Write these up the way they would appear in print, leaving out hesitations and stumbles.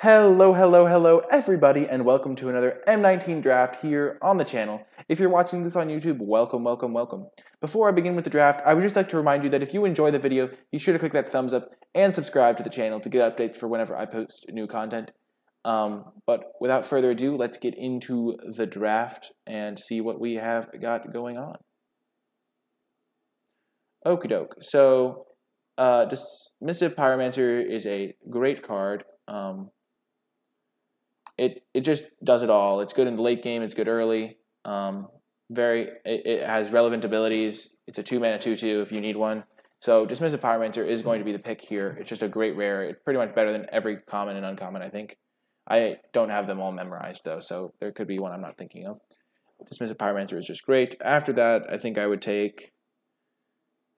Hello, everybody, and welcome to another M19 draft here on the channel. If you're watching this on YouTube, welcome. Before I begin with the draft, I would just like to remind you that if you enjoy the video, be sure to click that thumbs up and subscribe to the channel to get updates for whenever I post new content. But without further ado, let's get into the draft and see what we have got going on. Okie doke. So, Dismissive Pyromancer is a great card. It just does it all. It's good in the late game. It's good early. It has relevant abilities. It's a 2-mana 2/2 if you need one. So Dismissive Pyromancer is going to be the pick here. It's just a great rare. It's pretty much better than every common and uncommon, I think. I don't have them all memorized though, so there could be one I'm not thinking of. Dismissive Pyromancer is just great. After that, I think I would take.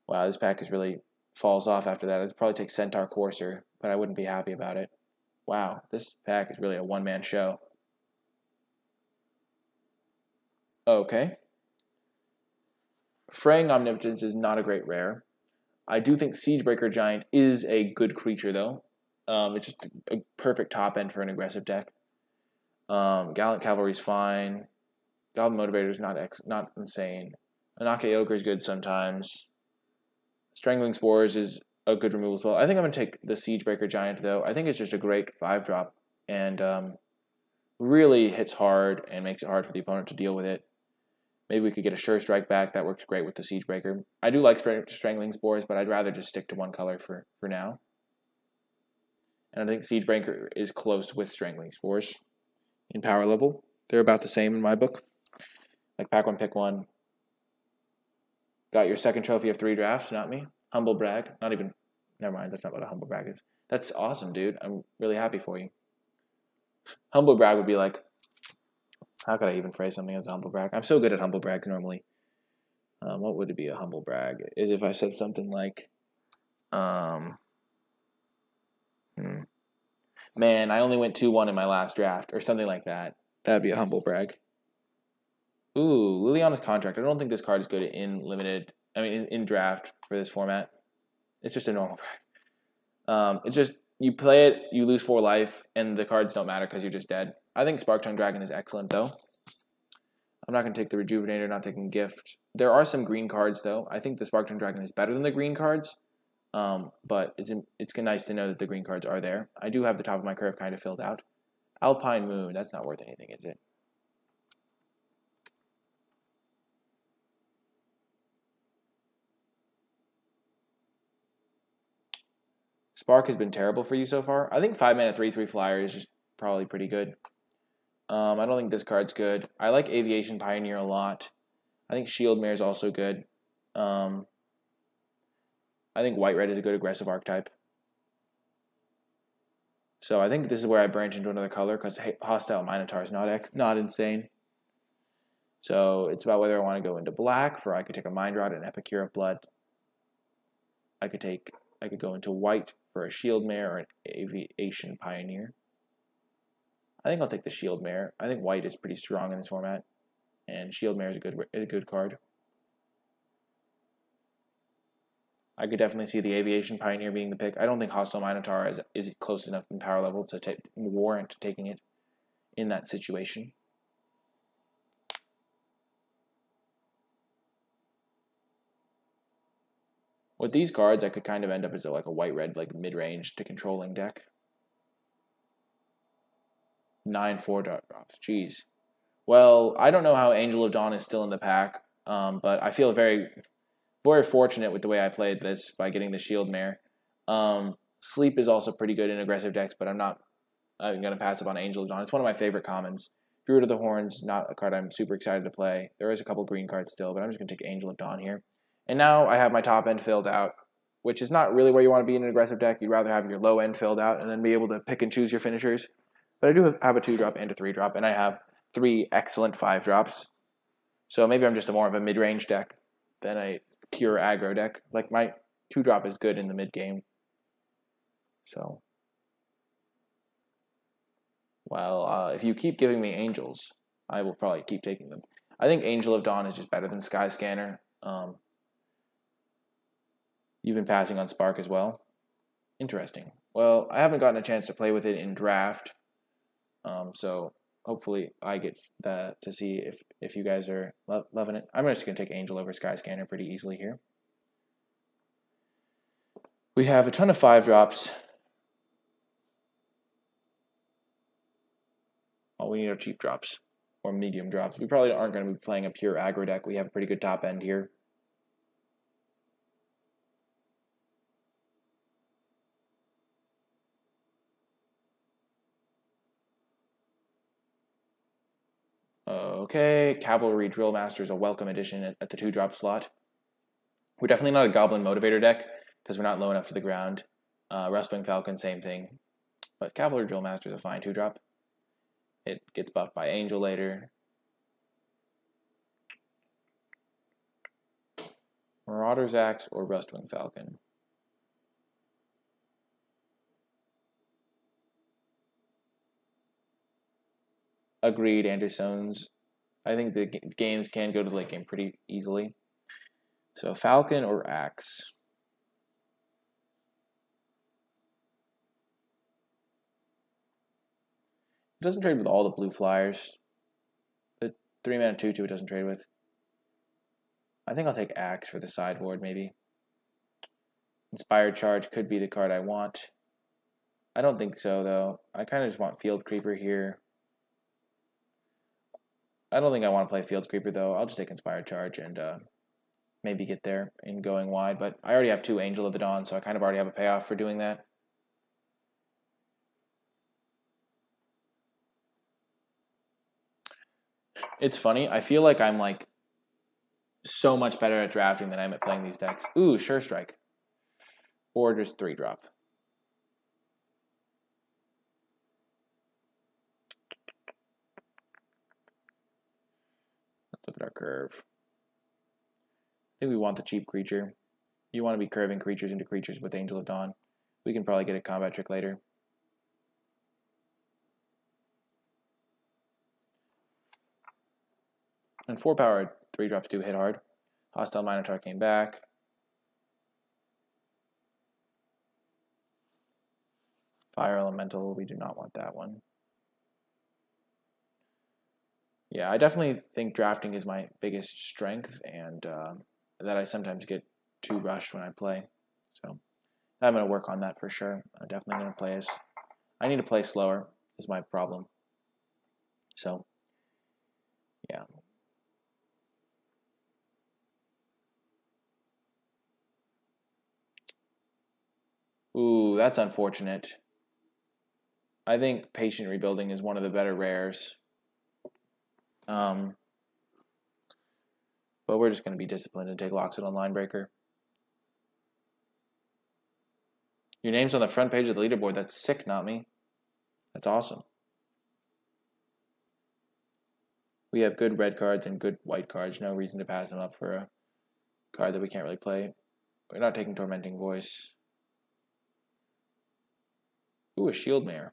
Wow, this pack is really falls off after that. I'd probably take Centaur Courser, but I wouldn't be happy about it. Wow, this pack is really a one-man show. Okay. Fraying Omnipotence is not a great rare. I do think Siegebreaker Giant is a good creature, though. It's just a perfect top end for an aggressive deck. Gallant Cavalry is fine. Goblin Motivator is not insane. Anake Ogre is good sometimes. Strangling Spores is a good removal spell. I think I'm going to take the Siegebreaker Giant, though. I think it's just a great 5-drop and really hits hard and makes it hard for the opponent to deal with it. Maybe we could get a Sure Strike back. That works great with the Siegebreaker. I do like Strangling Spores, but I'd rather just stick to one color for now. And I think Siegebreaker is close with Strangling Spores in power level. They're about the same in my book. Like pack one, pick one. Got your second trophy of 3 drafts, not me. Humble brag. Not even. Never mind, that's not what a humble brag is. That's awesome, dude. I'm really happy for you. Humble brag would be like, how could I even phrase something as a humble brag? I'm so good at humble brags normally. What would it be a humble brag? Is if I said something like, man, I only went 2-1 in my last draft, or something like that. That'd be a humble brag. Ooh, Liliana's Contract. I don't think this card is good in limited. I mean, in draft for this format. It's just a normal brag. It's just, you play it, you lose 4 life, and the cards don't matter because you're just dead. I think Spark-Tongue Dragon is excellent, though. I'm not going to take the Rejuvenator, not taking Gift. There are some green cards, though. I think the Spark-Tongue Dragon is better than the green cards, but it's nice to know that the green cards are there. I do have the top of my curve kind of filled out. Alpine Moon, that's not worth anything, is it? Spark has been terrible for you so far. I think 5-mana 3/3 flyer is just probably pretty good. I don't think this card's good. I like Aviation Pioneer a lot. I think Shieldmare is also good. I think White-Red is a good aggressive archetype. So I think this is where I branch into another color because Hostile Minotaur is not insane. So it's about whether I want to go into black for I could take a Mind Rot and Epicure of Blood. I could go into white for a Shieldmare or an Aviation Pioneer. I think I'll take the Shieldmare. I think white is pretty strong in this format, and Shieldmare is a good card. I could definitely see the Aviation Pioneer being the pick. I don't think Hostile Minotaur is close enough in power level to warrant taking it in that situation. With these cards, I could kind of end up as a white-red mid-range to controlling deck. 9 4-drops. Jeez. Well, I don't know how Angel of Dawn is still in the pack, but I feel very fortunate with the way I played this by getting the Shieldmare. Sleep is also pretty good in aggressive decks, but I'm going to pass up on Angel of Dawn. It's one of my favorite commons. Druid of the Horns, not a card I'm super excited to play. There is a couple green cards still, but I'm just going to take Angel of Dawn here. And now I have my top end filled out, which is not really where you want to be in an aggressive deck. You'd rather have your low end filled out and then be able to pick and choose your finishers. But I do have a 2-drop and a 3-drop, and I have 3 excellent 5-drops. So maybe I'm just more of a mid-range deck than a pure aggro deck. Like my 2-drop is good in the mid-game. So, well, if you keep giving me angels, I will probably keep taking them. I think Angel of Dawn is just better than Sky Scanner. You've been passing on Spark as well. Interesting. Well, I haven't gotten a chance to play with it in draft, so hopefully I get to see if you guys are loving it. I'm just going to take Angel over Skyscanner pretty easily here. We have a ton of 5-drops. Oh, we need our cheap drops or medium drops. We probably aren't going to be playing a pure aggro deck. We have a pretty good top end here. Okay, Cavalry Drill Master is a welcome addition at the 2-drop slot. We're definitely not a Goblin Motivator deck because we're not low enough to the ground. Rustwing Falcon, same thing. But Cavalry Drill Master is a fine 2-drop. It gets buffed by Angel later. Marauder's Axe or Rustwing Falcon. Agreed, Andersons. I think the games can go to the late game pretty easily. So Falcon or Axe. It doesn't trade with all the blue flyers. The 3-mana 2/2 it doesn't trade with. I think I'll take Axe for the sideboard, maybe. Inspired Charge could be the card I want. I don't think so, though. I kind of just want Field Creeper here. I don't think I want to play Field Creeper, though. I'll just take Inspired Charge and maybe get there in going wide. But I already have 2 Angel of the Dawn, so I kind of already have a payoff for doing that. It's funny. I feel like I'm like so much better at drafting than I am at playing these decks. Ooh, Sure Strike. Or just 3-drop. Let's look at our curve. I think we want the cheap creature. You want to be curving creatures into creatures with Angel of Dawn. We can probably get a combat trick later. And 4-power 3-drops do hit hard. Hostile Minotaur came back. Fire Elemental, we do not want that one. Yeah, I definitely think drafting is my biggest strength, and that I sometimes get too rushed when I play. So I'm going to work on that for sure. I'm definitely going to play as... I need to play slower is my problem. So, yeah. Ooh, that's unfortunate. I think Patient Rebuilding is one of the better rares. But we're just going to be disciplined and take Loxodon Linebreaker. Your name's on the front page of the leaderboard. That's sick, not me. That's awesome. We have good red cards and good white cards. No reason to pass them up for a card that we can't really play. We're not taking Tormenting Voice. Ooh, a Shield Mare.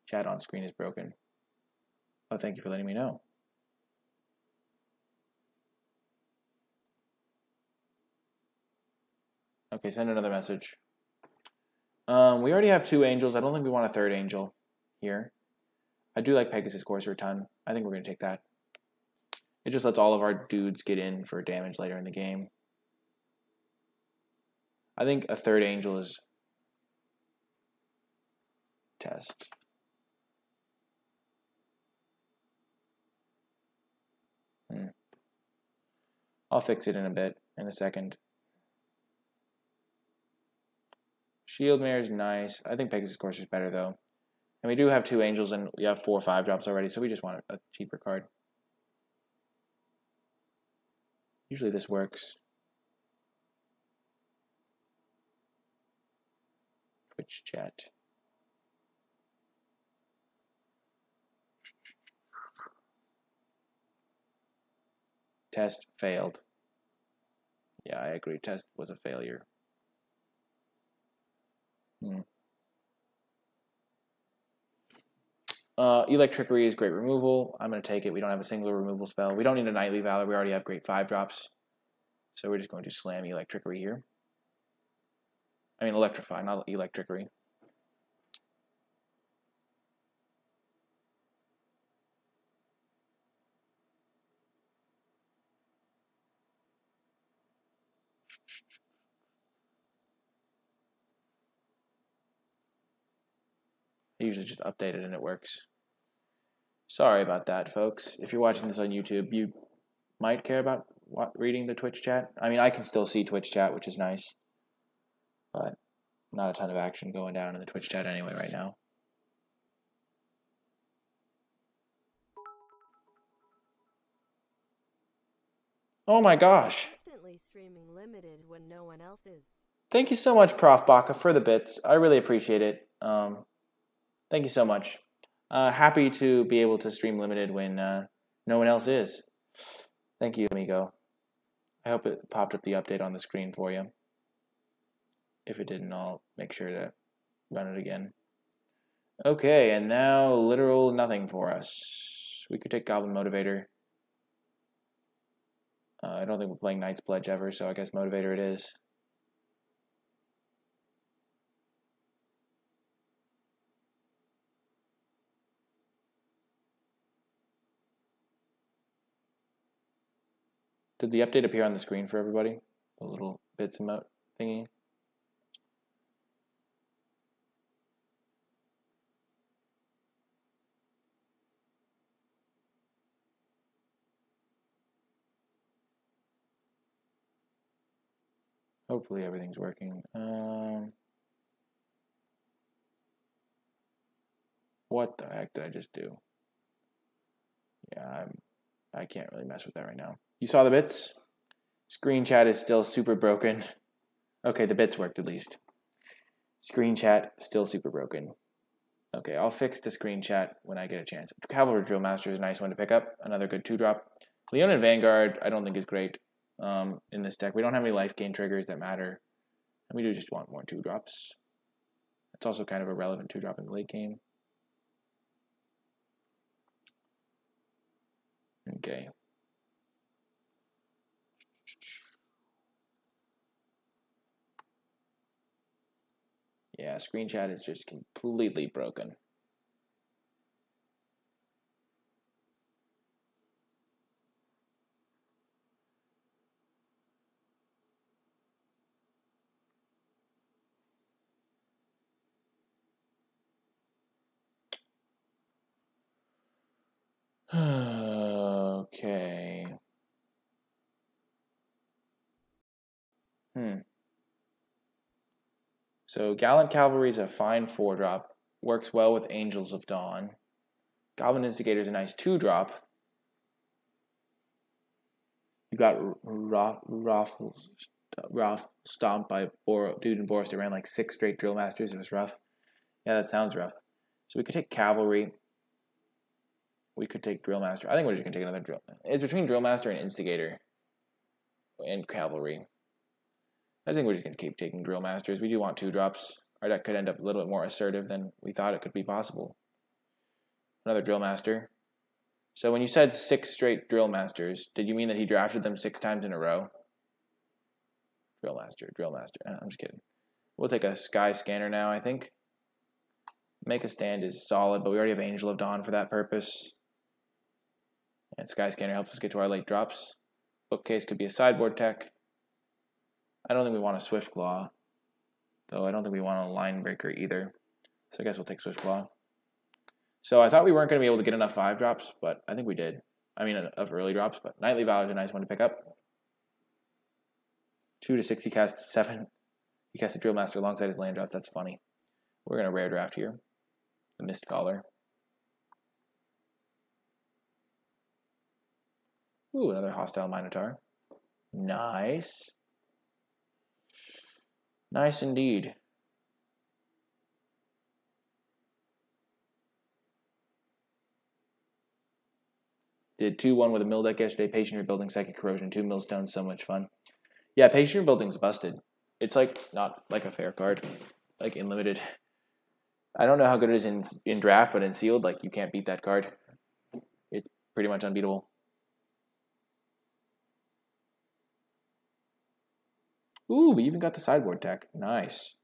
Chat on screen is broken. Oh, thank you for letting me know. Okay, send another message. We already have 2 angels. I don't think we want a 3rd angel here. I do like Pegasus Courser a ton. I think we're going to take that. It just lets all of our dudes get in for damage later in the game. I think a 3rd angel is test. I'll fix it in a bit, in a second. Shield Mare is nice. I think Pegasus Courser is better, though. And we do have 2 angels, and we have 4 5-drops already, so we just want a cheaper card. Usually this works. Twitch chat. Test failed. Yeah, I agree. Test was a failure. Electrickery is great removal. I'm going to take it. We don't have a single removal spell. We don't need a Nightly Valor. We already have great 5-drops. So we're just going to slam Electrickery here. I mean Electrify, not Electrickery. I usually just update it and it works. Sorry about that, folks. If you're watching this on YouTube, you might care about reading the Twitch chat. I mean, I can still see Twitch chat, which is nice. But not a ton of action going down in the Twitch chat anyway right now. Oh my gosh. Constantly streaming limited when no one else is. Thank you so much, Prof. Baca, for the bits. I really appreciate it. Thank you so much. Happy to be able to stream limited when no one else is. Thank you, amigo. I hope it popped up the update on the screen for you. If it didn't, I'll make sure to run it again. Okay, and now literal nothing for us. We could take Goblin Motivator. I don't think we're playing Knight's Pledge ever, so I guess Motivator it is. Did the update appear on the screen for everybody? The little bits emote thingy? Hopefully everything's working. What the heck did I just do? Yeah, I can't really mess with that right now. You saw the bits? Screen chat is still super broken. Okay, the bits worked at least. Screen chat still super broken. Okay, I'll fix the screen chat when I get a chance. Cavalry Drill Master is a nice one to pick up. Another good 2-drop. Leon and Vanguard I don't think is great in this deck. We don't have any life gain triggers that matter. And we do just want more 2-drops. It's also kind of a relevant 2-drop in the late game. Okay. Yeah, screen chat is just completely broken. Okay. So Gallant Cavalry is a fine 4-drop. Works well with Angels of Dawn. Goblin Instigator is a nice 2-drop. You got Rough stomped by Dude and Boris that ran like 6 straight Drill Masters. It was rough. Yeah, that sounds rough. So we could take Cavalry. We could take Drill Master. I think we're just going to take another Drill. It's between Drill Master and Instigator. And Cavalry. I think we're just going to keep taking Drill Masters. We do want 2-drops. Our deck could end up a little bit more assertive than we thought it could be possible. Another Drill Master. So when you said 6 straight Drill Masters, did you mean that he drafted them 6 times in a row? Drill Master, Drill Master. I'm just kidding. We'll take a Sky Scanner now, I think. Make a Stand is solid, but we already have Angel of Dawn for that purpose. And Sky Scanner helps us get to our late drops. Bookcase could be a sideboard tech. I don't think we want a Swift Claw, though I don't think we want a Line Breaker either. So I guess we'll take Swift Claw. So I thought we weren't going to be able to get enough 5-drops, but I think we did. I mean, of early drops, but Nightly Valor is a nice one to pick up. 2 to 6, he casts 7. He casts a Drill Master alongside his land drops. That's funny. We're going to rare draft here. The Mist Caller. Ooh, another Hostile Minotaur. Nice. Nice indeed. Did 2-1 with a mill deck yesterday. Patient Rebuilding, Psychic Corrosion, 2 millstones, so much fun. Yeah, Patient Rebuilding's busted. It's like not like a fair card, like in limited. I don't know how good it is in draft, but in sealed, like you can't beat that card. It's pretty much unbeatable. Ooh, we even got the sideboard tech. Nice.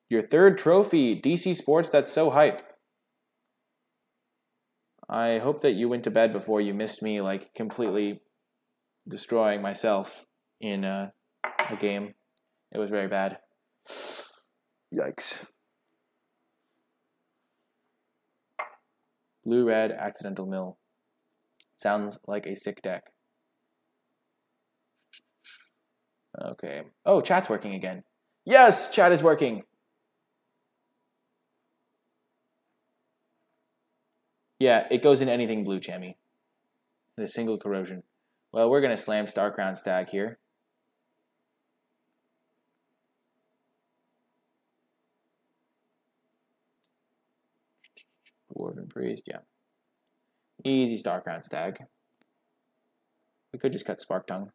Your third trophy, DC Sports. That's so hype. I hope that you went to bed before you missed me, like, completely destroying myself in a game. It was very bad. Yikes. Blue-red accidental mill. Sounds like a sick deck. Okay. Oh, chat's working again. Yes, chat is working. Yeah, it goes in anything blue, Chammy. In a single corrosion. Well, we're going to slam Starcrown Stag here. Dwarven Priest, yeah. Easy Starcrown Stag. We could just cut Spark Tongue.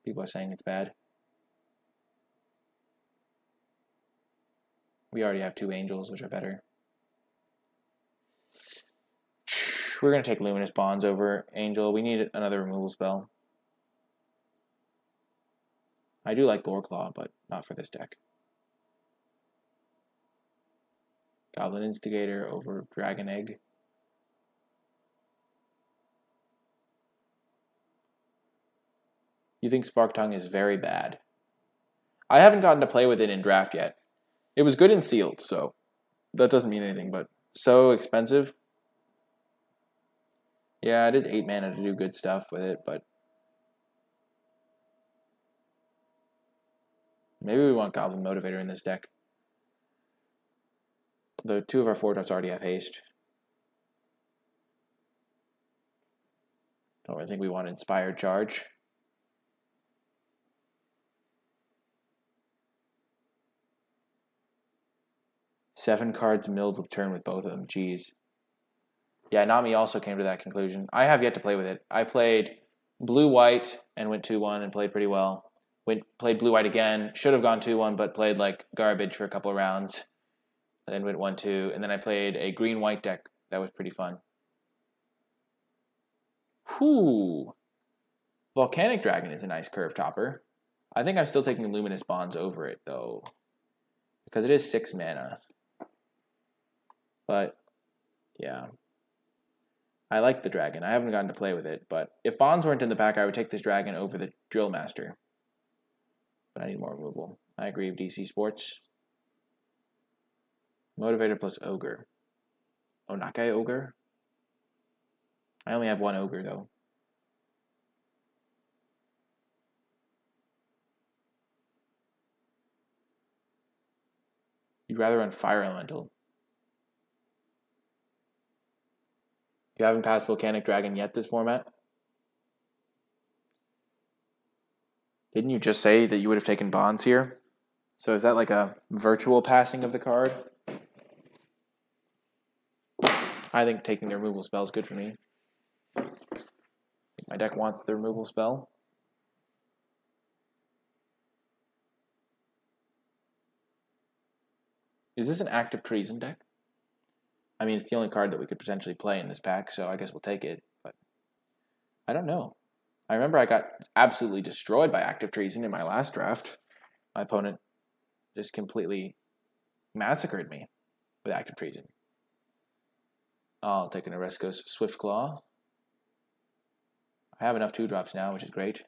People are saying it's bad. We already have 2 Angels, which are better. We're going to take Luminous Bonds over Angel. We need another removal spell. I do like Goreclaw, but not for this deck. Goblin Instigator over Dragon Egg. You think Spark Tongue is very bad. I haven't gotten to play with it in draft yet. It was good in sealed, so that doesn't mean anything, but so expensive. Yeah, it is 8 mana to do good stuff with it, but maybe we want Goblin Motivator in this deck. Though 2 of our 4-drops already have haste. Don't really think we want Inspired Charge. Seven cards milled with turn with both of them. Jeez. Yeah, Nami also came to that conclusion. I have yet to play with it. I played blue-white and went 2-1 and played pretty well. Played blue-white again. Should have gone 2-1, but played like garbage for a couple of rounds. And then went 1-2. And then I played a green-white deck. That was pretty fun. Whew. Volcanic Dragon is a nice curve topper. I think I'm still taking Luminous Bonds over it, though. Because it is 6 mana. But, yeah. I like the dragon. I haven't gotten to play with it, but if Bonds weren't in the pack, I would take this dragon over the Drill Master. But I need more removal. I agree with DC Sports. Motivator plus Ogre. Onakai Ogre? I only have 1 Ogre, though. You'd rather run Fire Elemental. You haven't passed Volcanic Dragon yet this format? Didn't you just say that you would have taken Bonds here? So is that like a virtual passing of the card? I think taking the removal spell is good for me. I think my deck wants the removal spell. Is this an active treason deck? I mean, it's the only card that we could potentially play in this pack, so I guess we'll take it, but I don't know. I remember I got absolutely destroyed by active treason in my last draft. My opponent just completely massacred me with active treason. I'll take an Oreskos Swiftclaw. I have enough 2-drops now, which is great.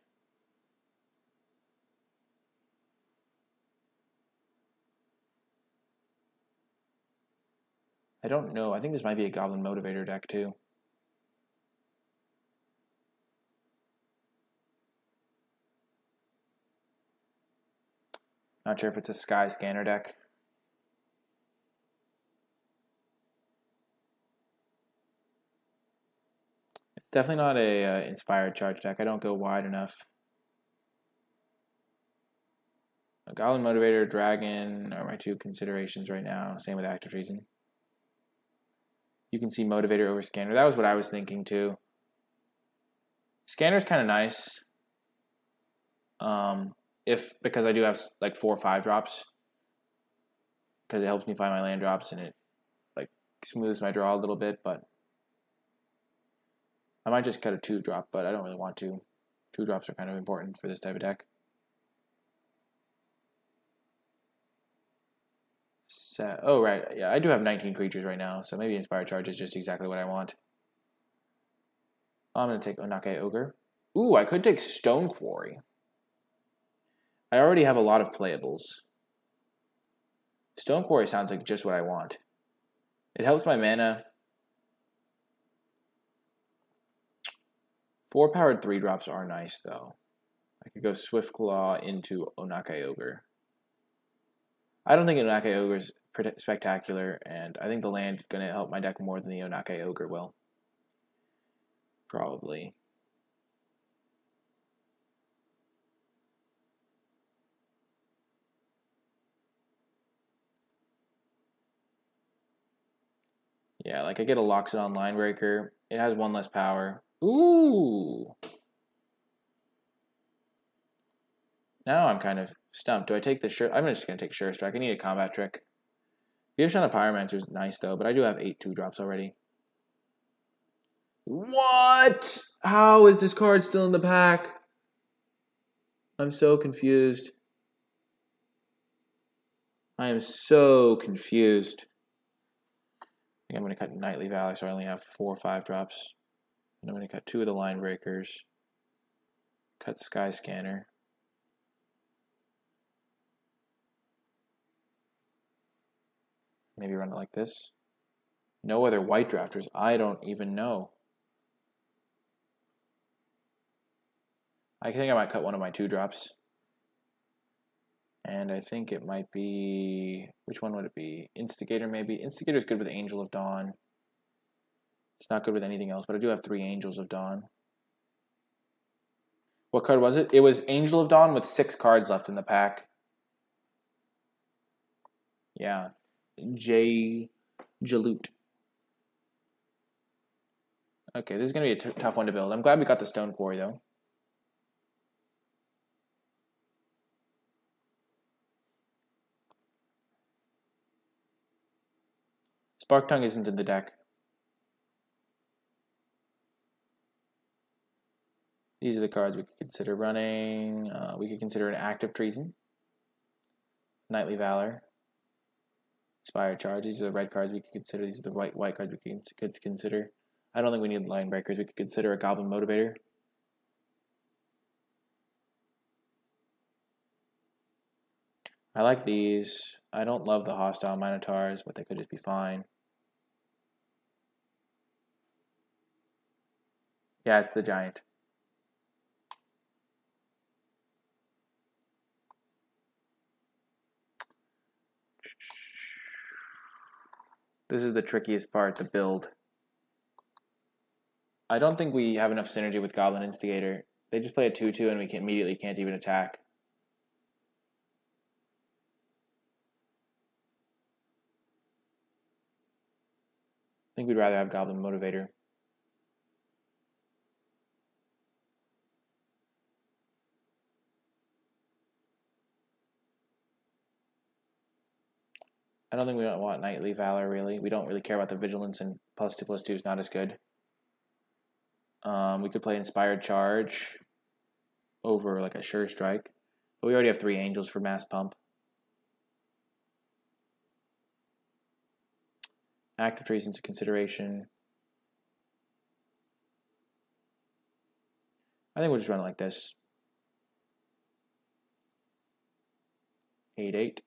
I don't know. I think this might be a Goblin Motivator deck, too. Not sure if it's a Sky Scanner deck. It's definitely not a Inspired Charge deck. I don't go wide enough. A Goblin Motivator, Dragon are my 2 considerations right now. Same with Active Treason. You can see Motivator over Scanner. That was what I was thinking too. Scanner's kind of nice. Because I do have like 4 or 5-drops. Because it helps me find my land drops and it like smooths my draw a little bit, but I might just cut a 2-drop, but I don't really want to. 2 drops are kind of important for this type of deck. Oh, right. Yeah, I do have 19 creatures right now, so maybe Inspired Charge is just exactly what I want. I'm going to take Onake Ogre. Ooh, I could take Stone Quarry. I already have a lot of playables. Stone Quarry sounds like just what I want. It helps my mana. 4-powered 3-drops are nice, though. I could go Swift Claw into Onake Ogre. I don't think Onake Ogre is spectacular, and I think the land is going to help my deck more than the Onake Ogre will. Probably. Yeah, like I get a Loxodon Linebreaker. It has 1 less power. Ooh! Now I'm kind of stumped. Do I take the I'm just going to take Sure Strike. I need a combat trick. Gift on a Pyromancer is nice, though, but I do have 8 2-drops already. What? How is this card still in the pack? I'm so confused. I am so confused. I think I'm going to cut Nightly Valor, so I only have 4 5-drops. And I'm going to cut 2 of the Line Breakers. Cut Sky Scanner. Maybe run it like this. No other white drafters. I don't even know. I think I might cut one of my 2-drops. And I think it might be... Which one would it be? Instigator, maybe? Instigator is good with Angel of Dawn. It's not good with anything else, but I do have 3 Angels of Dawn. What card was it? It was Angel of Dawn with 6 cards left in the pack. Yeah. Jaloot. Okay, this is going to be a tough one to build. I'm glad we got the Stone Quarry, though. Spark Tongue isn't in the deck. These are the cards we could consider running. We could consider an Active Treason. Nightly Valor. Inspired Charge. These are the red cards we could consider. These are the white cards we could consider. I don't think we need Line Breakers. We could consider a Goblin Motivator. I like these. I don't love the Hostile Minotaurs, but they could just be fine. Yeah, it's the Giant. This is the trickiest part, the build. I don't think we have enough synergy with Goblin Instigator. They just play a 2-2 and we immediately can't even attack. I think we'd rather have Goblin Motivator. I don't think we want Nightly Valor, really. We don't really care about the Vigilance, and +2/+2 is not as good. We could play Inspired Charge over like a Sure Strike. But we already have 3 Angels for Mass Pump. Active Treason's a consideration. I think we'll just run it like this. 8/8.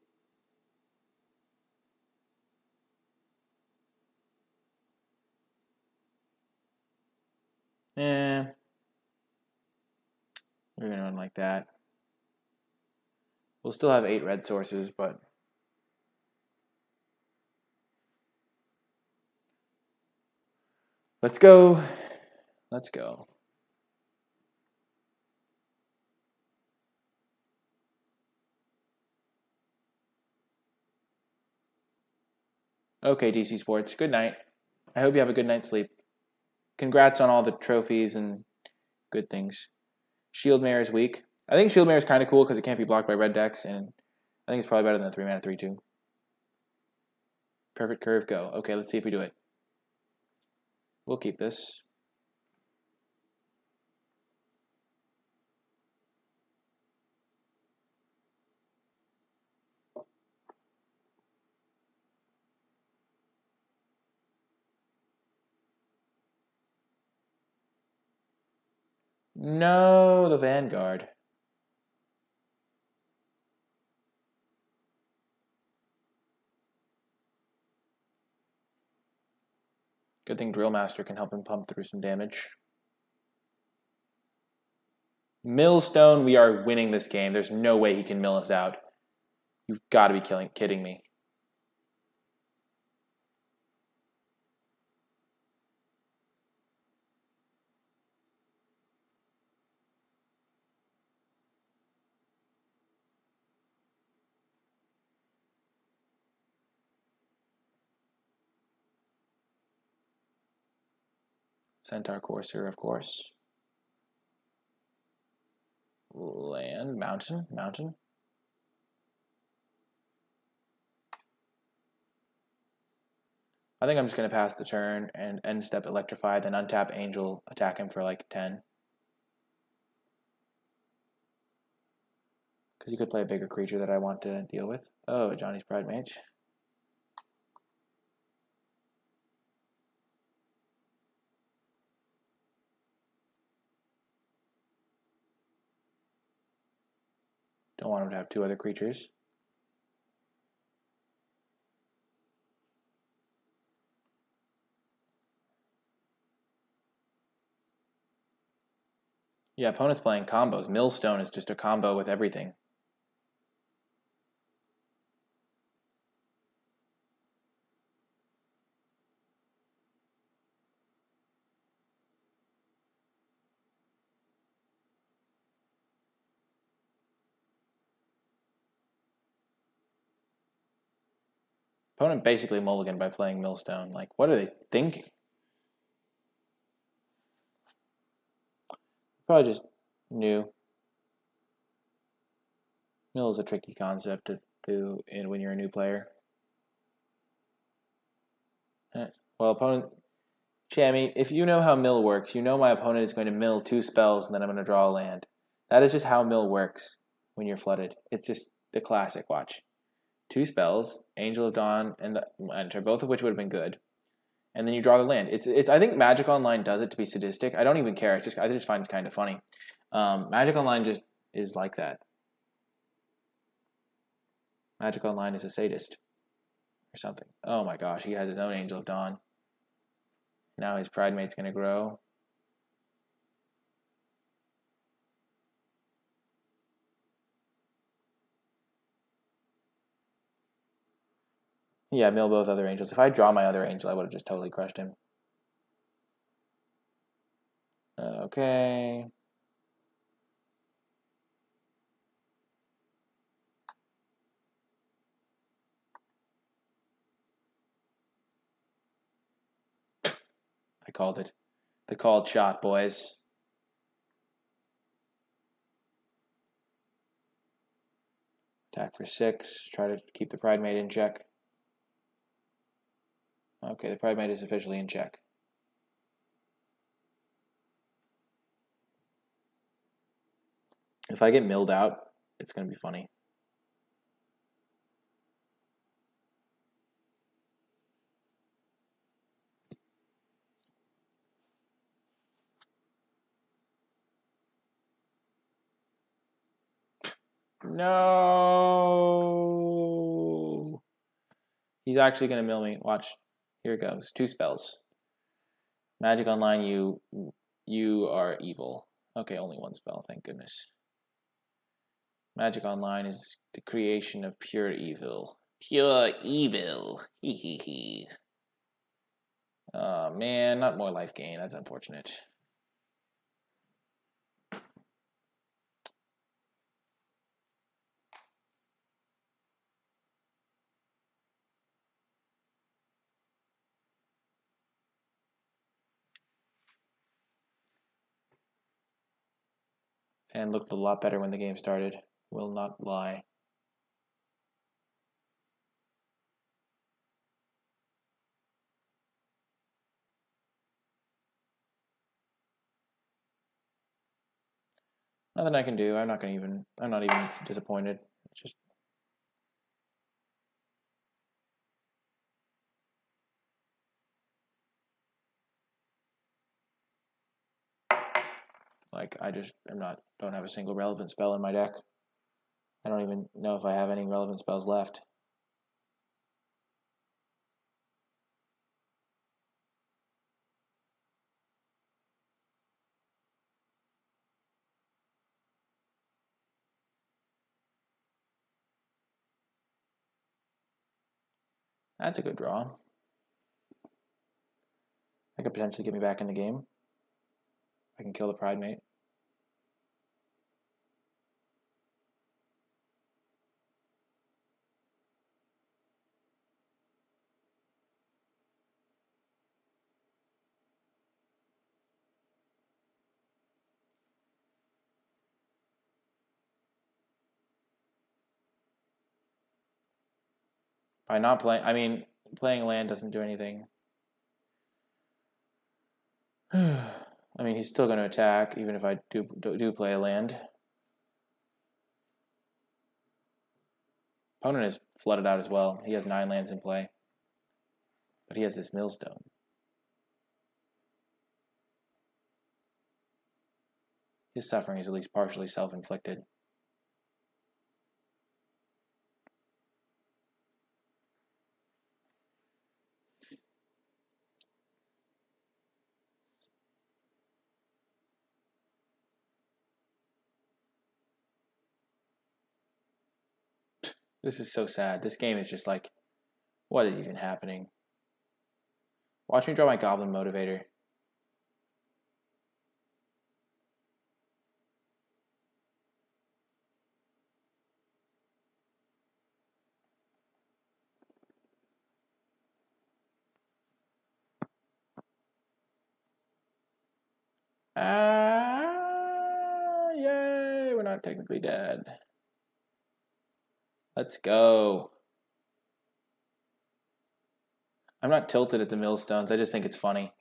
We're gonna run like that. We'll still have 8 red sources, but let's go. Let's go. Okay, DC Sports. Good night. I hope you have a good night's sleep. Congrats on all the trophies and good things. Shieldmare is weak. I think Shieldmare is kind of cool because it can't be blocked by red decks, and I think it's probably better than the 3-mana 3/2. Perfect Curve, go. Okay, let's see if we do it. We'll keep this. No, the Vanguard. Good thing Drillmaster can help him pump through some damage. Millstone, we are winning this game. There's no way he can mill us out. You've got to be kidding me. Centaur Courser, of course. Land, mountain. I think I'm just going to pass the turn and end step Electrify, then untap Angel, attack him for like 10. Because he could play a bigger creature that I want to deal with. Oh, Johnny's Pride Mage. Don't want him to have 2 other creatures. Yeah, opponent's playing combos. Millstone is just a combo with everything. Opponent basically mulliganed by playing Millstone. Like, what are they thinking? Probably just new. Mill is a tricky concept to do when you're a new player. Well, opponent... Chammy, if you know how mill works, you know my opponent is going to mill 2 spells and then I'm going to draw a land. That is just how mill works when you're flooded. It's just the classic, watch. 2 spells, Angel of Dawn and Enter, both of which would have been good. And then you draw the land. It's. I think Magic Online does it to be sadistic. I don't even care. I just find it kind of funny. Magic Online just is like that. Magic Online is a sadist or something. Oh my gosh, he has his own Angel of Dawn. Now his Pride Mate's going to grow. Yeah, mill both other angels. If I draw my other angel, I would have just totally crushed him. Okay. I called it. The called shot, boys. Attack for 6. Try to keep the Pride Mate in check. Okay, the Pride Mate is officially in check. If I get milled out, it's going to be funny. No! He's actually going to mill me. Watch. Here it goes. 2 spells. Magic Online, you are evil. Okay, only 1 spell, thank goodness. Magic Online is the creation of pure evil. Pure evil. Hee hee hee. Oh man, not more life gain. That's unfortunate. And looked a lot better when the game started. Will not lie. Nothing I can do. I'm not even disappointed. It's just Like, I just don't have a single relevant spell in my deck. I don't even know if I have any relevant spells left. That's a good draw. That could potentially get me back in the game. I can kill the Pride Mate. By not playing, I mean, playing land doesn't do anything. I mean, he's still going to attack, even if I do play a land. Opponent is flooded out as well. He has 9 lands in play. But he has this Millstone. His suffering is at least partially self-inflicted. This is so sad. This game is just like, what is even happening? Watch me draw my Goblin Motivator. Yay, we're not technically dead. Let's go. I'm not tilted at the millstones. I just think it's funny.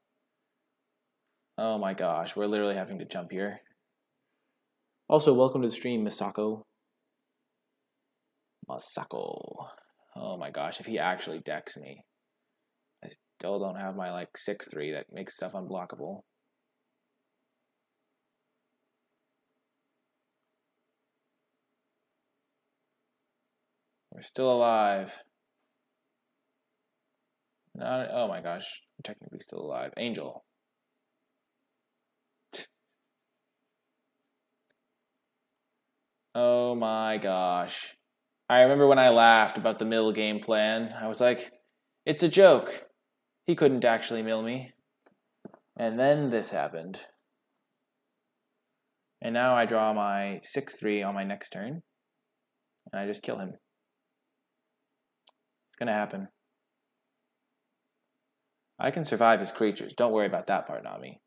Oh my gosh, we're literally having to jump here. Also, welcome to the stream, Masako. Masako. Oh my gosh, if he actually decks me. I still don't have my like 6/3 that makes stuff unblockable. We're still alive. Not, oh my gosh, I'm technically still alive. Angel. Oh my gosh. I remember when I laughed about the mill game plan. I was like, it's a joke. He couldn't actually mill me. And then this happened. And now I draw my 6/3 on my next turn. And I just kill him. It's going to happen. I can survive his creatures. Don't worry about that part, Nami.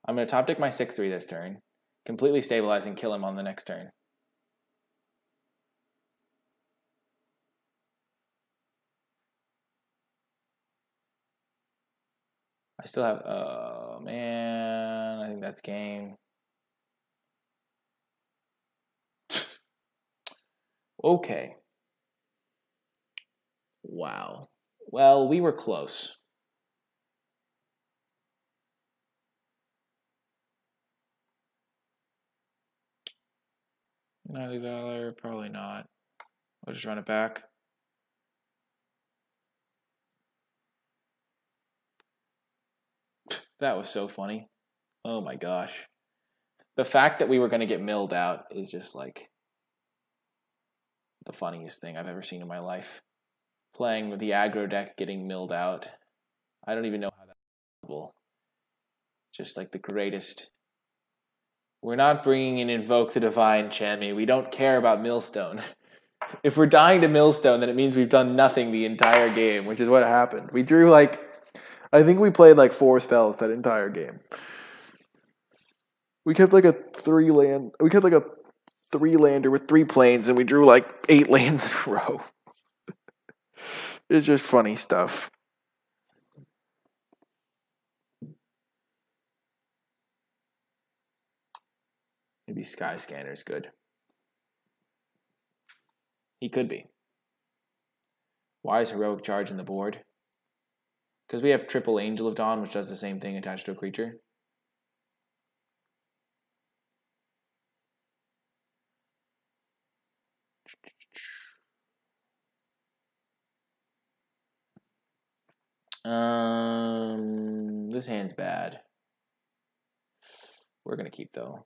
I'm going to top deck my 6/3 this turn. Completely stabilize and kill him on the next turn. I still have... Oh, man. I think that's game. Okay. Wow. Well, we were close. $90, probably not. I'll just run it back. That was so funny. Oh my gosh. The fact that we were going to get milled out is just like the funniest thing I've ever seen in my life. Playing with the aggro deck, getting milled out. I don't even know how that's possible. Just like the greatest. We're not bringing in Invoke the Divine, Chammy. We don't care about Millstone. If we're dying to Millstone, then it means we've done nothing the entire game, which is what happened. We drew like, I think we played like 4 spells that entire game. We kept like a 3-lander with 3 planes, and we drew like 8 lands in a row. It's just funny stuff. Maybe Sky Scanner's good. He could be. Why is Heroic Charge in the board? Because we have triple Angel of Dawn, which does the same thing attached to a creature. This hand's bad. We're gonna keep though.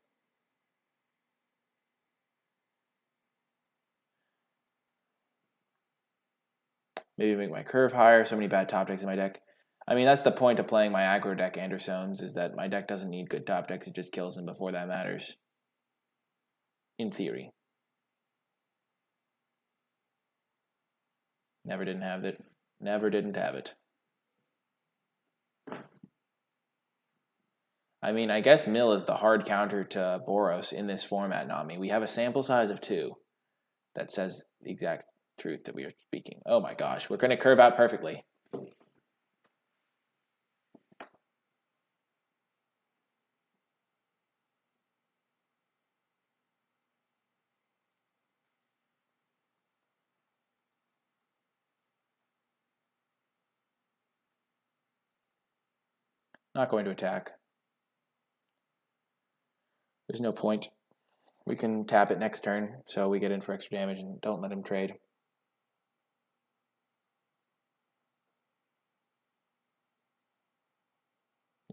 Maybe make my curve higher. So many bad top decks in my deck. I mean, that's the point of playing my aggro deck, Andersons, is that my deck doesn't need good top decks. It just kills them before that matters. In theory. Never didn't have it. Never didn't have it. I mean, I guess Mill is the hard counter to Boros in this format, Nami. We have a sample size of 2 that says the exact truth that we are speaking. Oh my gosh, we're going to curve out perfectly. Not going to attack. There's no point. We can tap it next turn, so we get in for extra damage and don't let him trade.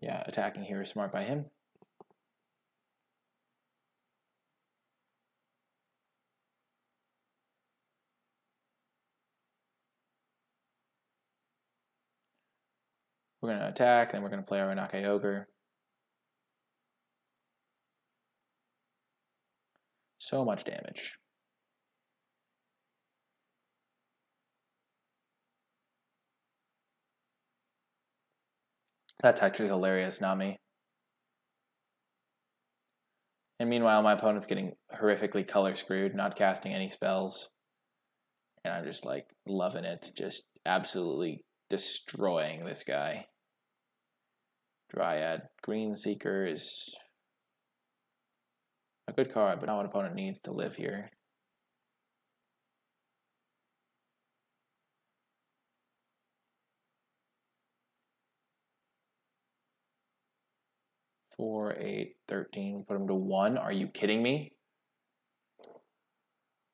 Yeah, attacking here is smart by him. We're going to attack, then we're going to play our Renake Ogre. So much damage. That's actually hilarious, Nami. And meanwhile, my opponent's getting horrifically color screwed, not casting any spells. And I'm just like loving it, just absolutely destroying this guy. Dryad. Green Seeker is a good card, but not what opponent needs to live here. Four, 8, 13. Put him to 1. Are you kidding me?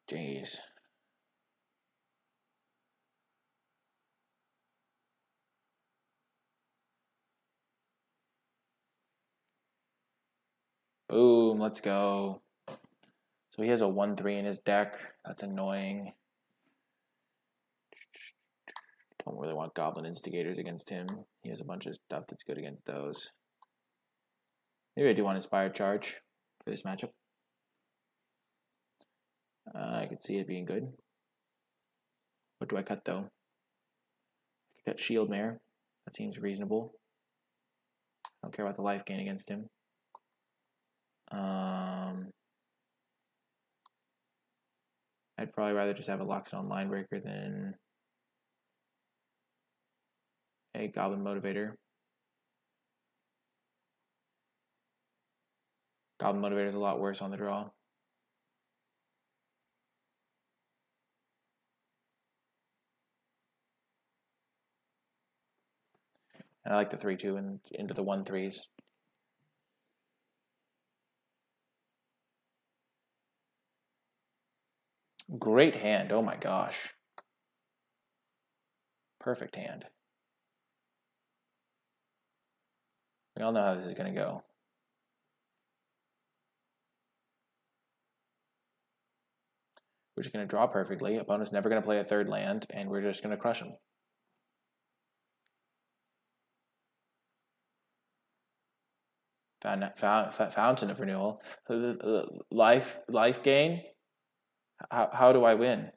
Jeez. Boom, let's go. So he has a 1-3 in his deck. That's annoying. Don't really want Goblin Instigators against him. He has a bunch of stuff that's good against those. Maybe I do want Inspired Charge for this matchup. I could see it being good. What do I cut though? I could cut Shield Mare. That seems reasonable. I don't care about the life gain against him. I'd probably rather just have a Loxodon Linebreaker than a Goblin Motivator. Goblin Motivator is a lot worse on the draw. And I like the 3-2 and into the 1-3s. Great hand. Oh my gosh. Perfect hand. We all know how this is going to go. We're just going to draw perfectly. Opponent's never going to play a third land, and we're just going to crush him. Fountain of Renewal. Life gain? How do I win?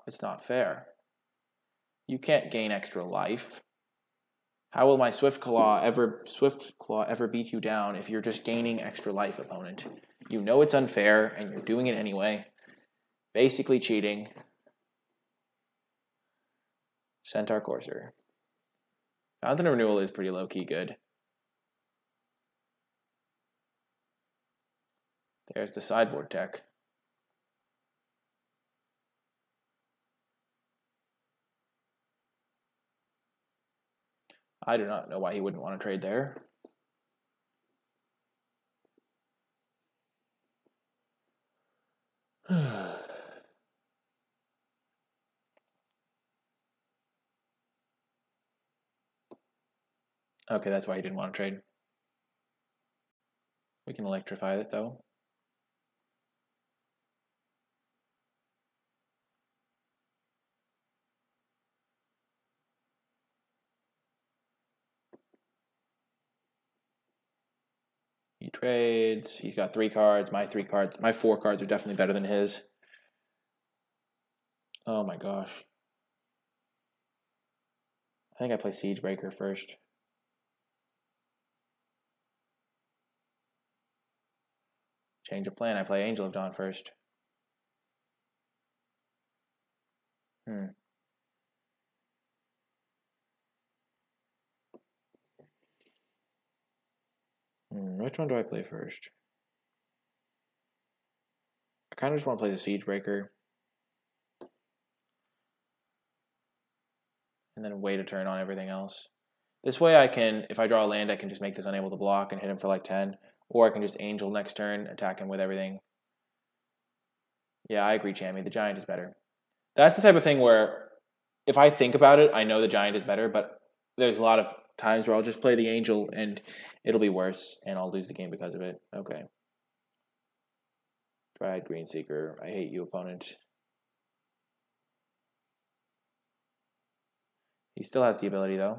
It's not fair. You can't gain extra life. How will my Swift Claw ever beat you down if you're just gaining extra life, opponent? You know it's unfair, and you're doing it anyway. Basically cheating. Centaur Courser. Fountain of Renewal is pretty low-key good. There's the sideboard tech. I do not know why he wouldn't want to trade there. Okay, that's why he didn't want to trade. We can electrify it though. He trades. He's got 3 cards. My 3 cards. My 4 cards are definitely better than his. Oh my gosh. I think I play Siegebreaker first. Change of plan. I play Angel of Dawn first. Which one do I play first? I kind of just want to play the Siegebreaker. And then wait a turn on everything else. This way I can, if I draw a land, I can just make this unable to block and hit him for like 10. Or I can just Angel next turn, attack him with everything. Yeah, I agree, Chammy. The Giant is better. That's the type of thing where, if I think about it, I know the Giant is better, but there's a lot of times where I'll just play the Angel and it'll be worse, and I'll lose the game because of it. Okay. Dryad, Greenseeker. I hate you, opponent. He still has the ability, though.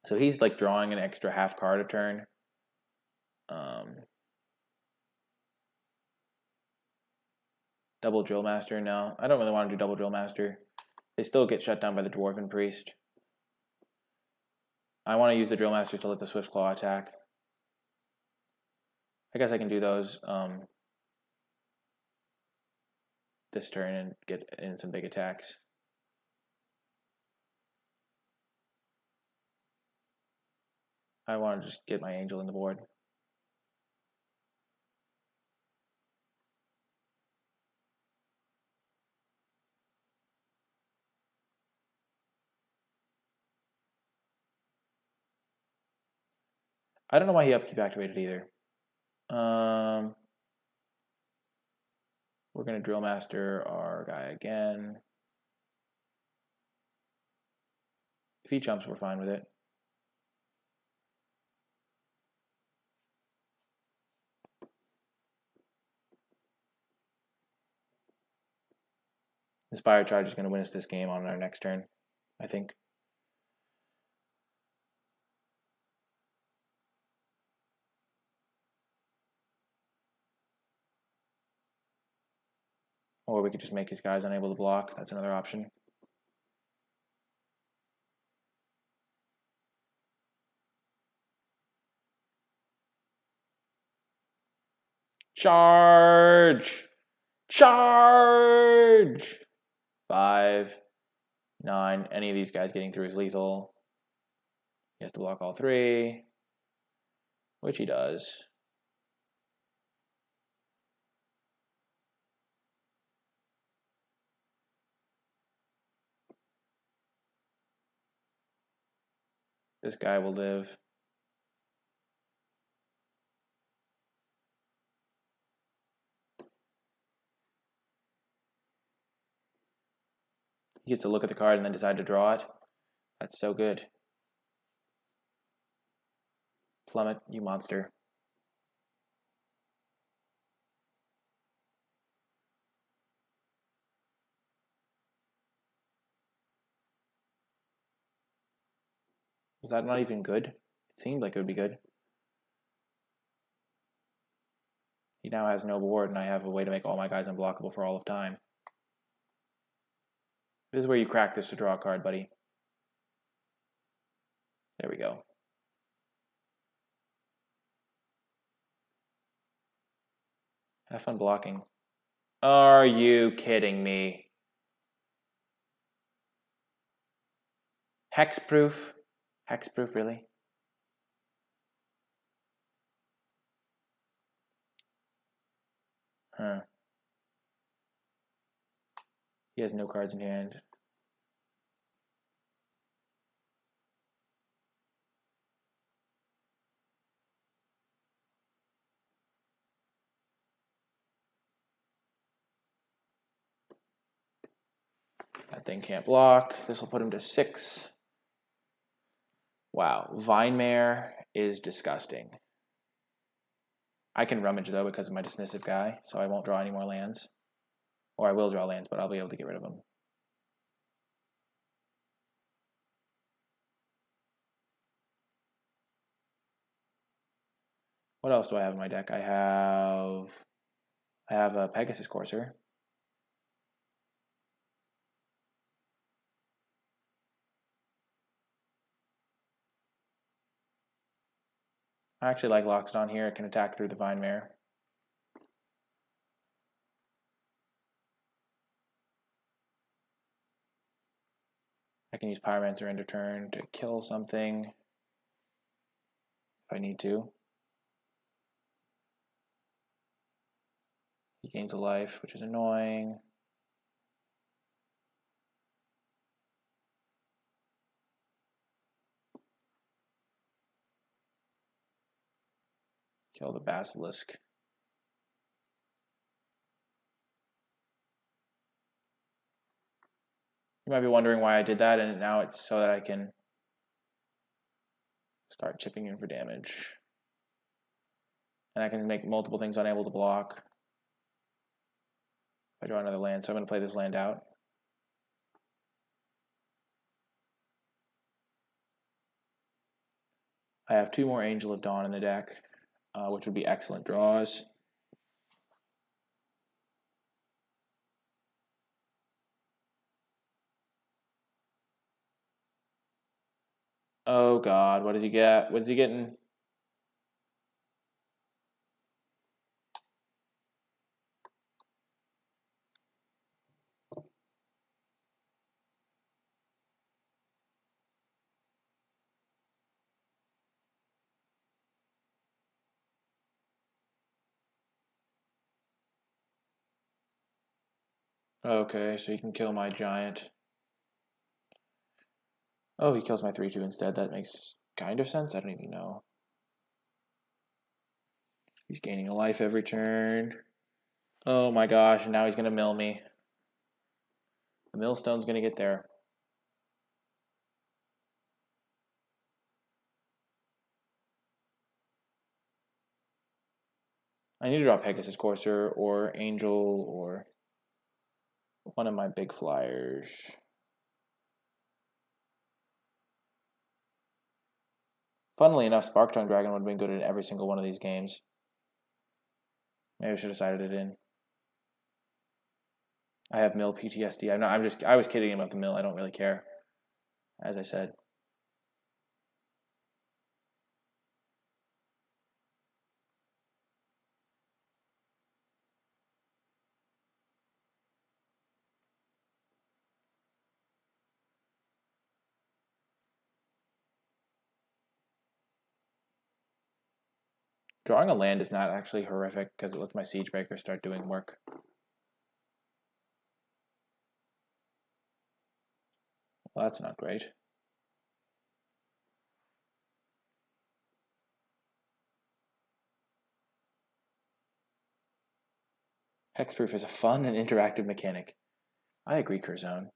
So he's like drawing an extra half card a turn. Double Drill Master. No, I don't really want to do Double Drill Master. They still get shut down by the Dwarven Priest. I want to use the Drill Master to let the Swift Claw attack. I guess I can do those this turn and get in some big attacks. I want to just get my Angel in the board. I don't know why he upkeep activated either. We're going to Drill Master our guy again. If he jumps, we're fine with it. Inspired Charge is going to win us this game on our next turn, I think. Or we could just make his guys unable to block. That's another option. Charge! Charge! 5, 9. Any of these guys getting through is lethal. He has to block all 3, which he does. This guy will live. He gets to look at the card and then decide to draw it. That's so good. Plummet, you monster. Was that not even good? It seemed like it would be good. He now has no board, and I have a way to make all my guys unblockable for all of time. This is where you crack this to draw a card, buddy. There we go. Have fun blocking. Are you kidding me? Hexproof? Hexproof, really? Huh. He has no cards in hand. That thing can't block. This will put him to 6. Wow, Vinemare is disgusting. I can rummage, though, because of my dismissive guy, so I won't draw any more lands. Or I will draw lands, but I'll be able to get rid of them. What else do I have in my deck? I have a Pegasus Courser. I actually like Loxodon here. It can attack through the Vinemare. I can use Pyromancer end of turn to kill something if I need to. He gains a life, which is annoying. Kill the Basilisk. You might be wondering why I did that, and now it's so that I can start chipping in for damage. And I can make multiple things unable to block if I draw another land. So I'm going to play this land out. I have 2 more Angel of Dawn in the deck, which would be excellent draws. Oh god, what does he get? What is he getting? Okay, so he can kill my giant. Oh, he kills my 3-2 instead. That makes kind of sense. I don't even know. He's gaining a life every turn. Oh my gosh, and now he's going to mill me. The millstone's going to get there. I need to draw Pegasus Courser or Angel or one of my big flyers. Funnily enough, Spark Tongue Dragon would have been good in every single one of these games. Maybe I should have decided it in. I have mill PTSD. I was kidding about the mill. I don't really care, as I said. Drawing a land is not actually horrific because it lets my Siege Breaker start doing work. Well, that's not great. Hexproof is a fun and interactive mechanic. I agree, Curzone.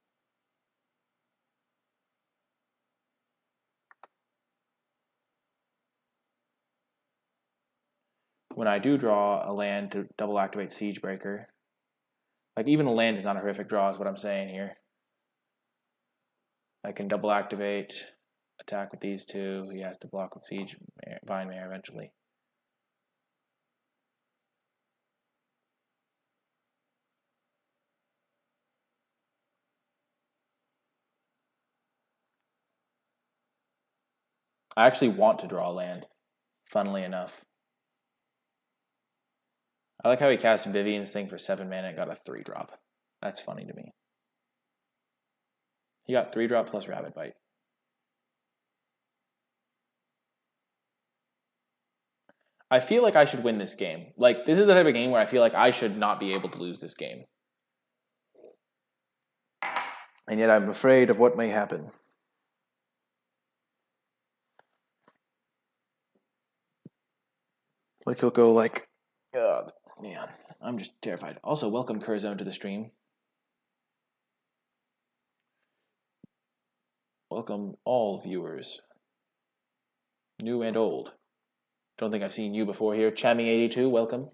When I do draw a land to double activate Siegebreaker, like even a land is not a horrific draw is what I'm saying here. I can double activate, attack with these 2. He has to block with Siege Vinemare eventually. I actually want to draw a land, funnily enough. I like how he cast Vivian's thing for 7 mana and got a 3-drop. That's funny to me. He got 3-drop plus Rabbit Bite. I feel like I should win this game. Like, this is the type of game where I feel like I should not be able to lose this game. And yet I'm afraid of what may happen. Like he'll go like, Man, I'm just terrified. Also, welcome Curzone to the stream. Welcome all viewers, new and old. Don't think I've seen you before here. Chammy82, welcome.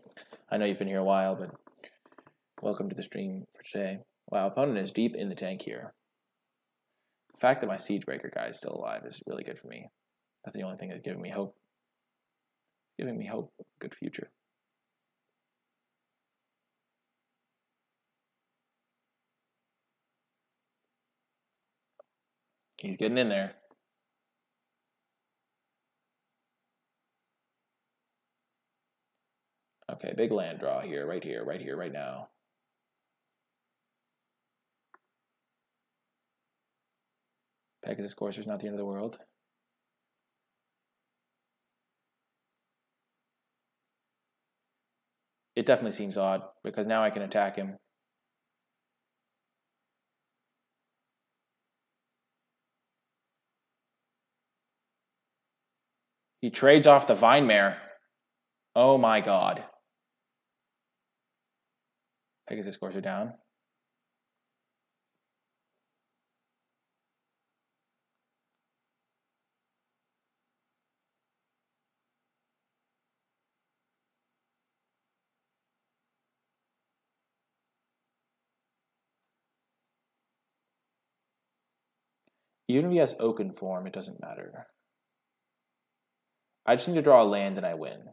I know you've been here a while, but welcome to the stream for today. Wow, opponent is deep in the tank here. The fact that my Siegebreaker guy is still alive is really good for me. That's the only thing that's giving me hope. Giving me hope of a good future. He's getting in there. Okay, big land draw here, right now. Pegasus Courser's not the end of the world. It definitely seems odd, because now I can attack him. He trades off the Vine Mare. Oh my god. Pegasus Courser down. Even if he has Oaken form, it doesn't matter. I just need to draw a land and I win.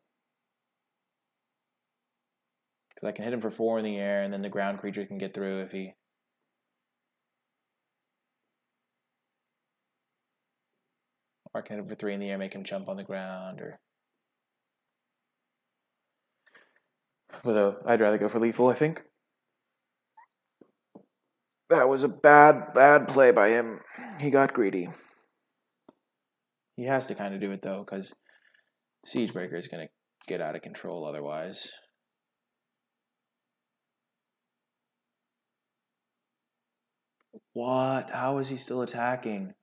Because I can hit him for 4 in the air, and then the ground creature can get through if he... Or I can hit him for 3 in the air, make him jump on the ground, or... Although, I'd rather go for lethal, I think. that was a bad play by him. He got greedy. He has to kind of do it, though, because Siegebreaker is going to get out of control otherwise. What? How is he still attacking?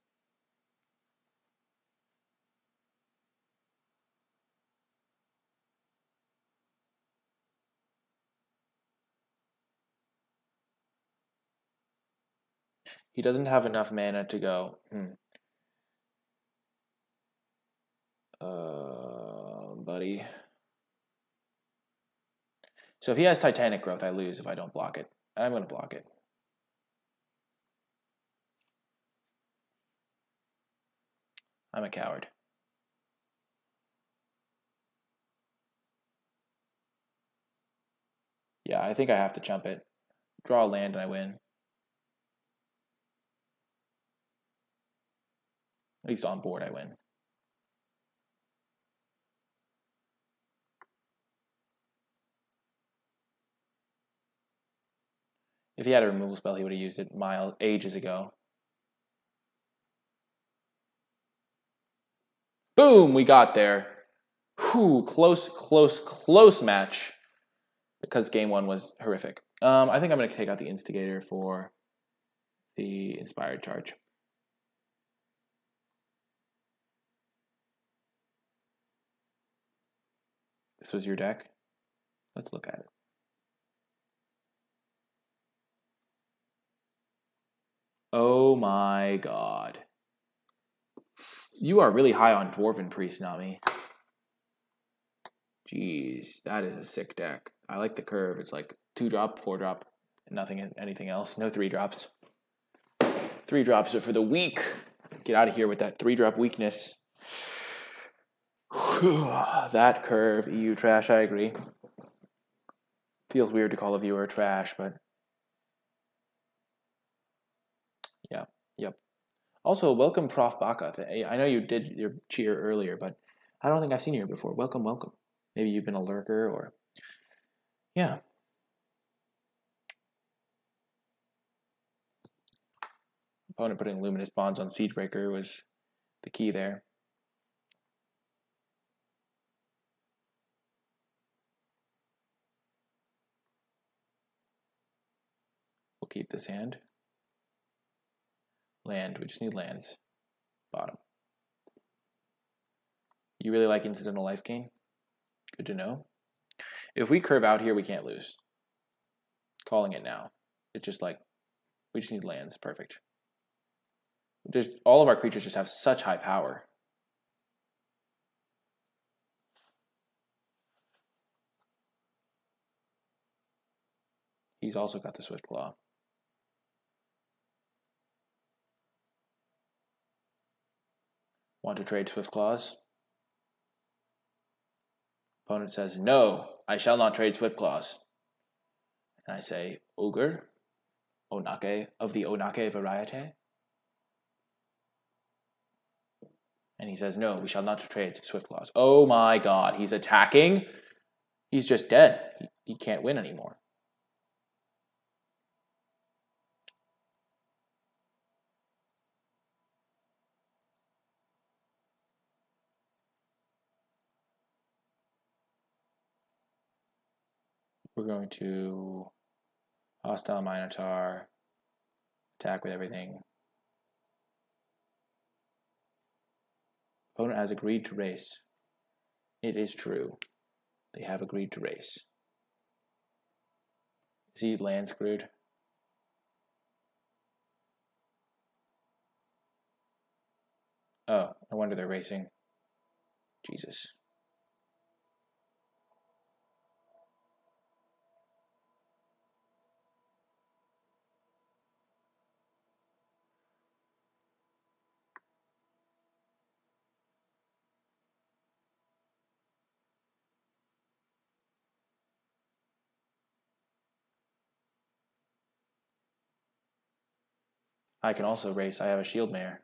He doesn't have enough mana to go. Buddy. So if he has Titanic Growth, I lose if I don't block it. I'm going to block it. I'm a coward. Yeah, I think I have to jump it. Draw a land and I win. At least on board I win. If he had a removal spell, he would have used it ages ago. Boom! We got there. Whew, close match. Because game 1 was horrific. I think I'm going to take out the Instigator for the Inspired Charge. This was your deck? Let's look at it. Oh my god. You are really high on Dwarven Priest, not me. Jeez, that is a sick deck. I like the curve. It's like 2-drop, 4-drop, anything else. No 3-drops. 3-drops are for the weak. Get out of here with that 3-drop weakness. That curve, EU trash, I agree. Feels weird to call a viewer trash, but... Yeah, yep. Also, welcome Prof. Baka. I know you did your cheer earlier, but I don't think I've seen you here before. Welcome, welcome. Maybe you've been a lurker, or... Yeah. Opponent putting Luminous Bonds on Siegebreaker was the key there. keep this hand. Land, we just need lands. Bottom. You really like incidental life gain? Good to know. If we curve out here, we can't lose. Calling it now. It's just like, we just need lands. Perfect. All of our creatures just have such high power. He's also got the Swift Claw. Want to trade Swift Claws? Opponent says, no, I shall not trade Swift Claws. And I say, Ogre, Onake, of the Onake variety. And he says, no, we shall not trade Swift Claws. Oh my god, he's attacking? He's just dead. He can't win anymore. We're going to hostile Minotaur, attack with everything. Opponent has agreed to race. It is true. They have agreed to race. Is he land screwed? Oh, no wonder they're racing. Jesus. I can also race. I have a shield mare.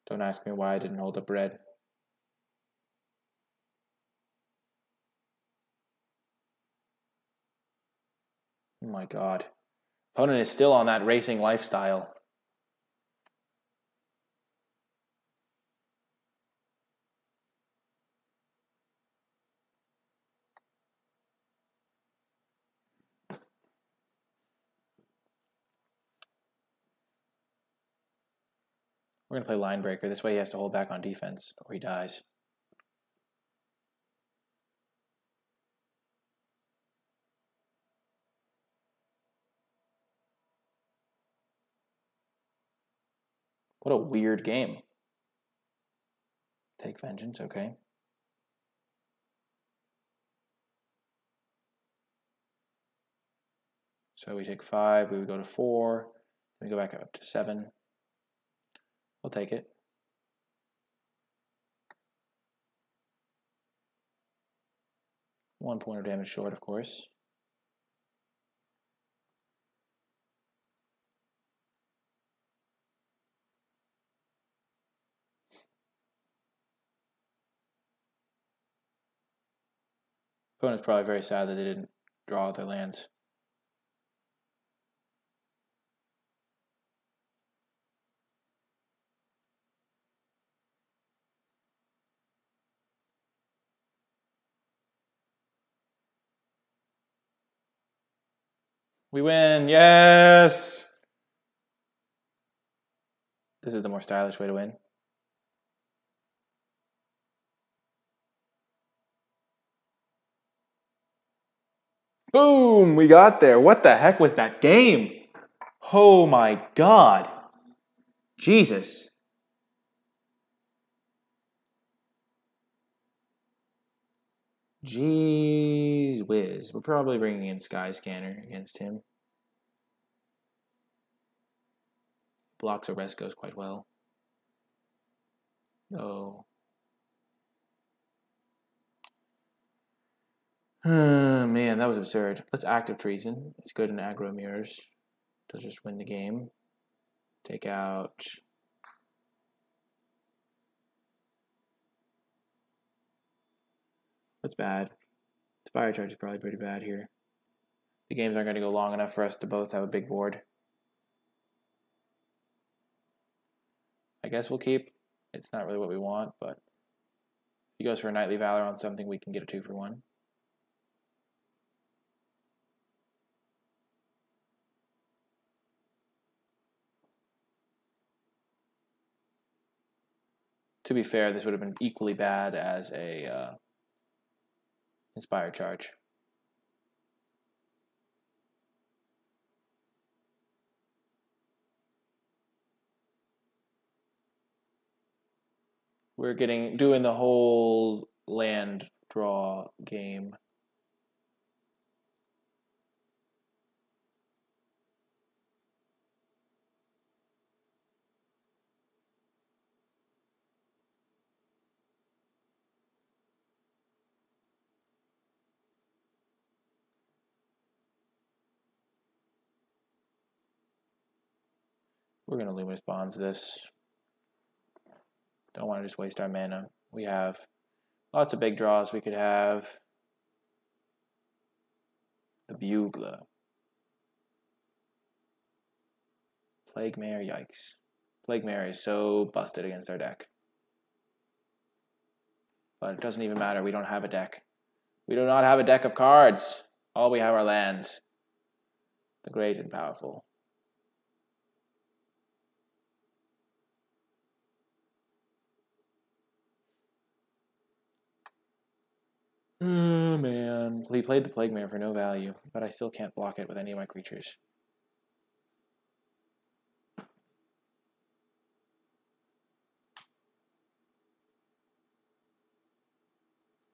Don't ask me why I didn't hold up red. Oh my god. Opponent is still on that racing lifestyle. We're going to play Line Breaker. This way he has to hold back on defense or he dies. What a weird game. Take Vengeance, okay. So we take 5, we would go to 4, then we go back up to 7. We'll take it. One point of damage short, of course. Opponent's probably very sad that they didn't draw their lands. We win, yes! This is the more stylish way to win. Boom! We got there. What the heck was that game? Oh my god. Jesus. Jeez whiz. We're probably bringing in Sky Scanner against him. Blocks Oresco's quite well. Oh. Man, that was absurd. Let's Active Treason. It's good in aggro mirrors to just win the game. Take out... What's bad? Spire Charge is probably pretty bad here. The games aren't going to go long enough for us to both have a big board. I guess we'll keep It's not really what we want, but if he goes for a Knightly Valor on something, we can get a 2-for-1. To be fair, this would have been equally bad as a Inspired Charge. We're doing the whole land draw game. We're going to Luminous Bonds this. Don't want to just waste our mana. We have lots of big draws. We could have the Bugler. Plague Mare, yikes. Plague Mare is so busted against our deck. But it doesn't even matter. We don't have a deck. We do not have a deck of cards. All we have are lands. The great and powerful. Oh, man. He played the Plague Mare for no value, but I still can't block it with any of my creatures.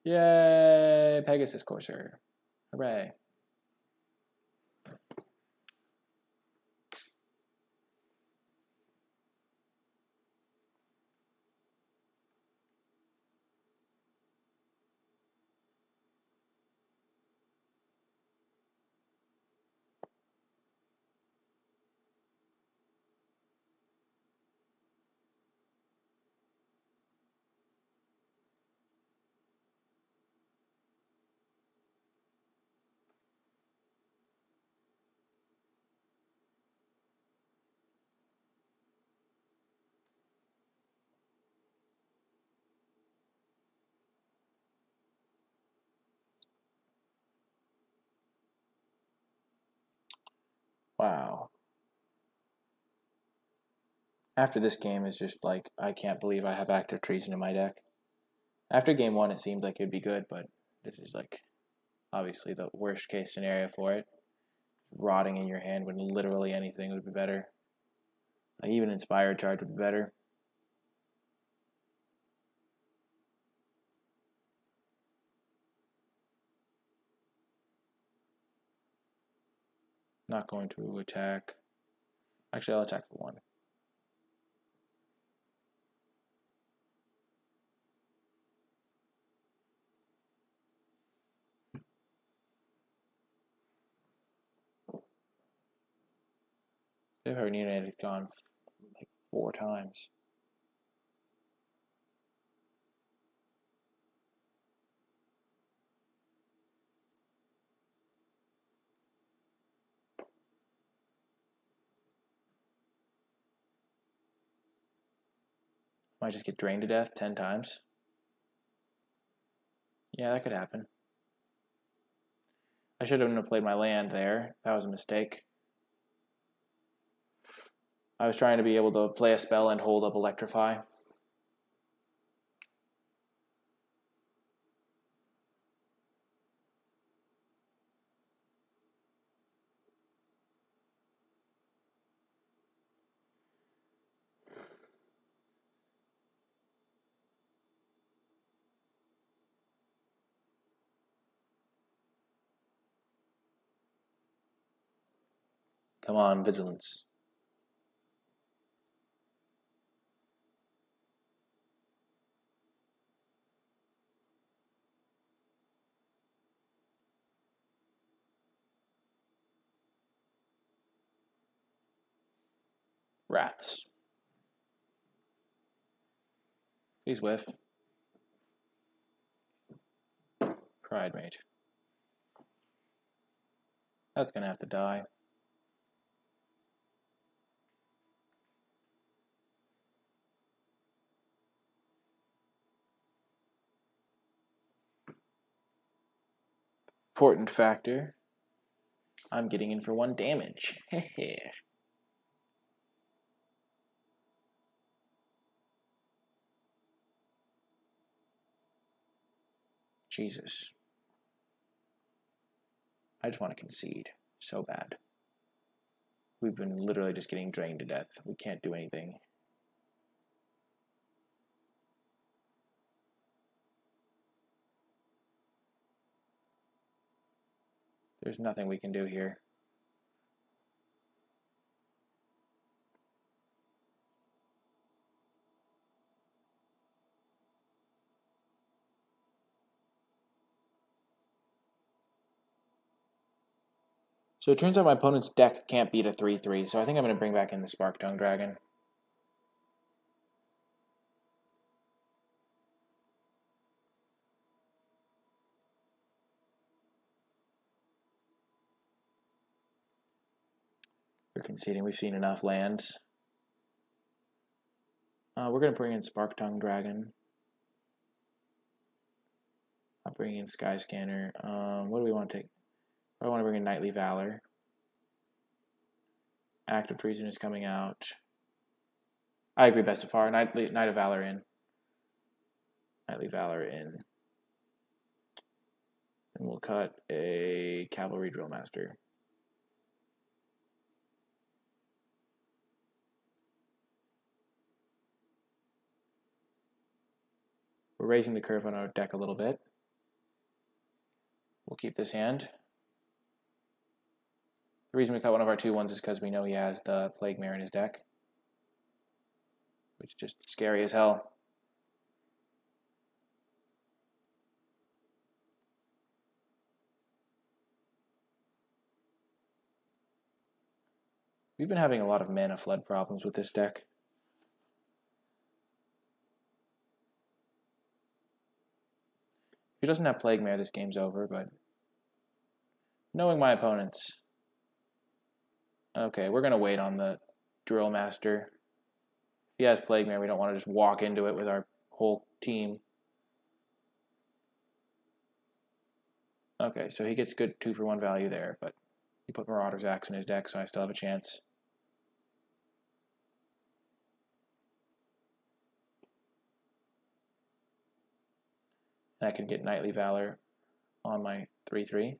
Yay! Pegasus Courser. Hooray. Wow. After this game is just like, I can't believe I have Active Treason in my deck. After game 1, it seemed like it'd be good, but this is like, obviously the worst case scenario for it. Rotting in your hand when literally anything would be better. Like even Inspired Charge would be better. Not going to attack. Actually, I'll attack for 1. If our unit had gone like 4 times. Might just get drained to death 10 times. Yeah, that could happen. I should have played my land there. That was a mistake. I was trying to be able to play a spell and hold up Electrify. Come on, Vigilance. Rats. Please whiff. Pride Mate. That's gonna have to die. important factor. I'm getting in for 1 damage. Jesus. I just want to concede so bad. We've been literally just getting drained to death. We can't do anything. There's nothing we can do here. So it turns out my opponent's deck can't beat a 3-3, so I think I'm going to bring back in the Spark Tongue Dragon. We're conceding. We've seen enough lands. We're going to bring in Spark Tongue Dragon. I'll bring in Sky Scanner. What do we want to take? I want to bring in Knightly Valor. Act of Treason is coming out. I agree, best of far. Knight of Valor in. Knightly Valor in. And we'll cut a Cavalry Drill Master. We're raising the curve on our deck a little bit. We'll keep this hand. The reason we cut one of our 2/1s is because we know he has the Plague Mare in his deck, which is just scary as hell. We've been having a lot of mana flood problems with this deck. If he doesn't have Plague Mare, this game's over, but knowing my opponents... Okay, we're going to wait on the Drill Master. If he has Plague Mare, we don't want to just walk into it with our whole team. Okay, so he gets good 2-for-1 value there, but he put Marauder's Axe in his deck, so I still have a chance. And I can get Knightly Valor on my 3-3.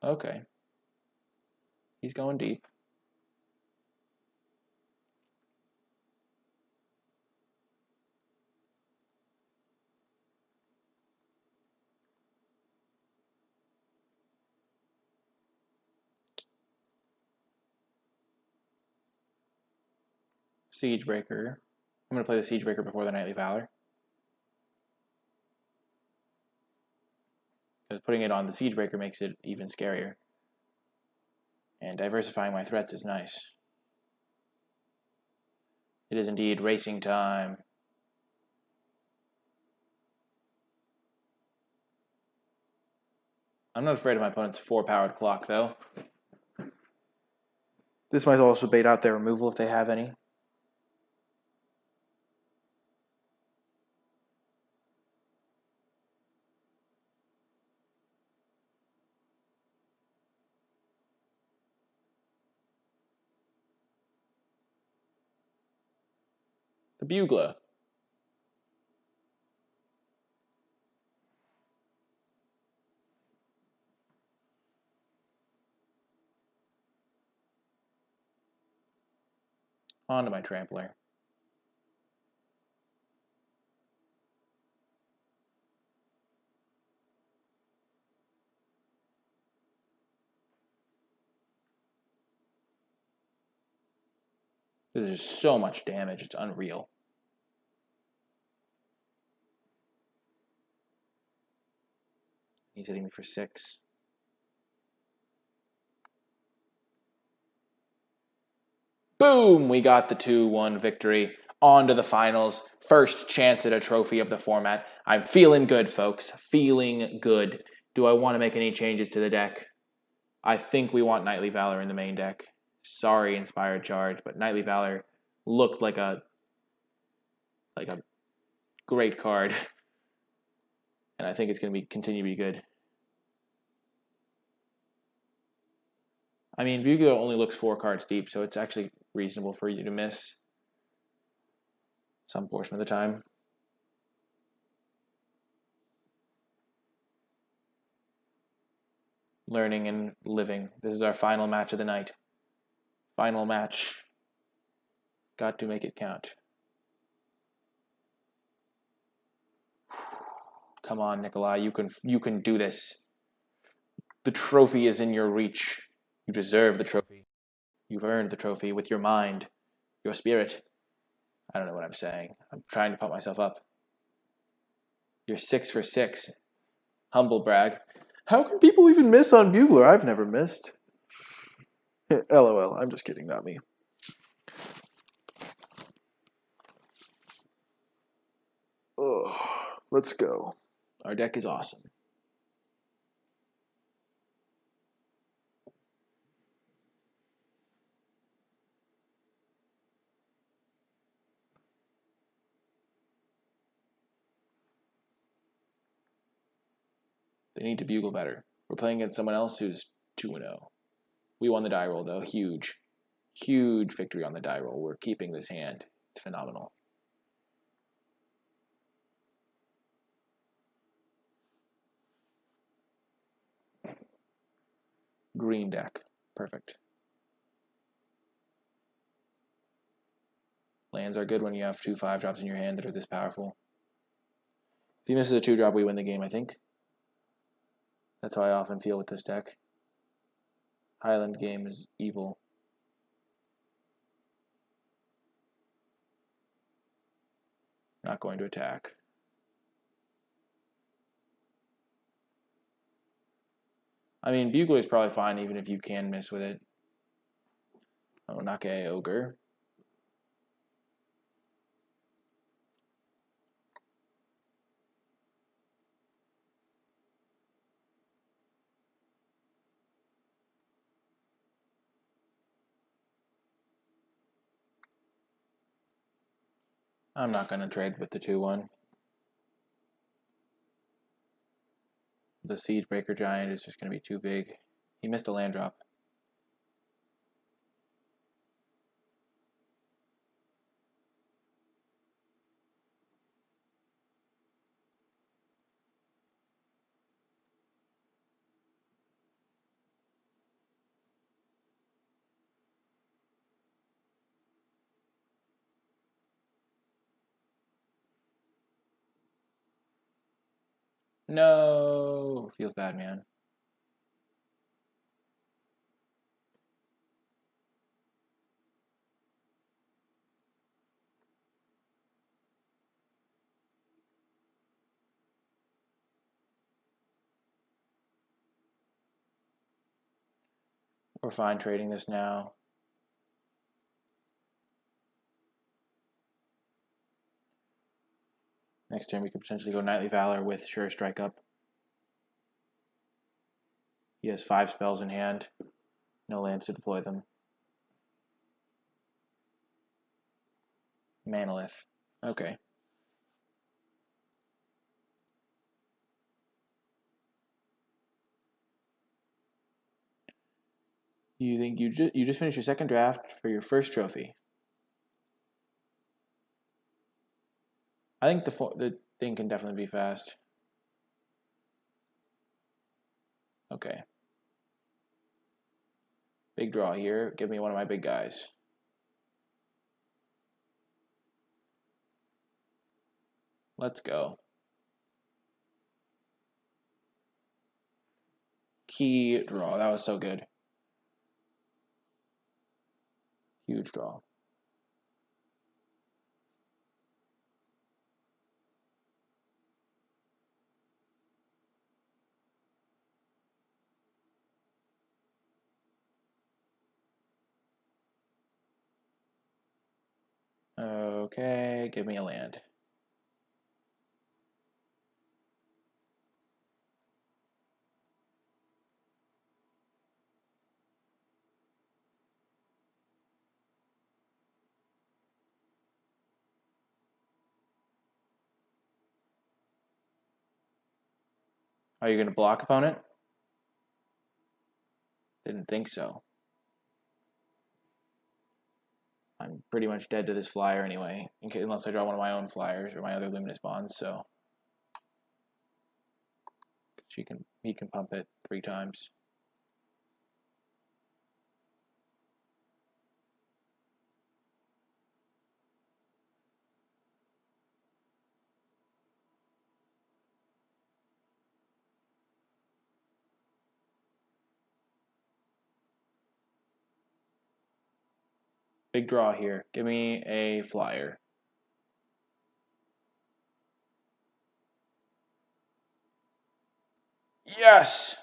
Okay. He's going deep. Siegebreaker. I'm going to play the Siegebreaker before the Knightly Valor. Because putting it on the Siegebreaker makes it even scarier. And diversifying my threats is nice. It is indeed racing time. I'm not afraid of my opponent's 4-powered clock, though. This might also bait out their removal if they have any. The Bugler. Onto my Trampler. This is so much damage, it's unreal. He's hitting me for 6. Boom! We got the 2-1 victory. On to the finals. First chance at a trophy of the format. I'm feeling good, folks. Feeling good. Do I want to make any changes to the deck? I think we want Knightly Valor in the main deck. Sorry, Inspired Charge, but Knightly Valor looked like a great card, and I think it's going to continue to be good. I mean, Bugler only looks 4 cards deep, so it's actually reasonable for you to miss some portion of the time. Learning and living. This is our final match of the night. Final match. Got to make it count. Come on, Nikolai, you can do this. The trophy is in your reach. You deserve the trophy. You've earned the trophy with your mind, your spirit. I don't know what I'm saying. I'm trying to pump myself up. You're 6 for 6. Humble brag. How can people even miss on Bugler? I've never missed. LOL, I'm just kidding, not me. Oh, let's go. Our deck is awesome. They need to bugle better. We're playing against someone else who's 2-0. We won the die roll, though. Huge. Huge victory on the die roll. We're keeping this hand. It's phenomenal. Green deck. Perfect. Lands are good when you have 2 5-drops in your hand that are this powerful. If he misses a 2-drop, we win the game, I think. That's how I often feel with this deck. Highland game is evil. Not going to attack. I mean, Bugler is probably fine even if you can miss with it. Oh, Nake Ogre. I'm not going to trade with the 2-1. The Siegebreaker Giant is just going to be too big. He missed a land drop. No! Feels bad, man. We're fine trading this now. Next turn we could potentially go Knightly Valor with Sure Strike up. He has 5 spells in hand. No lands to deploy them. Manolith. Okay. You think you just finished your second draft for your first trophy? I think the thing can definitely be fast. Okay. Big draw here. Give me one of my big guys. Let's go. Key draw. That was so good. Huge draw. Okay, give me a land. Are you going to block opponent? Didn't think so. I'm pretty much dead to this flyer anyway, unless I draw one of my own flyers or my other luminous bonds. So he can pump it 3 times. Big draw here. Give me a flyer. Yes!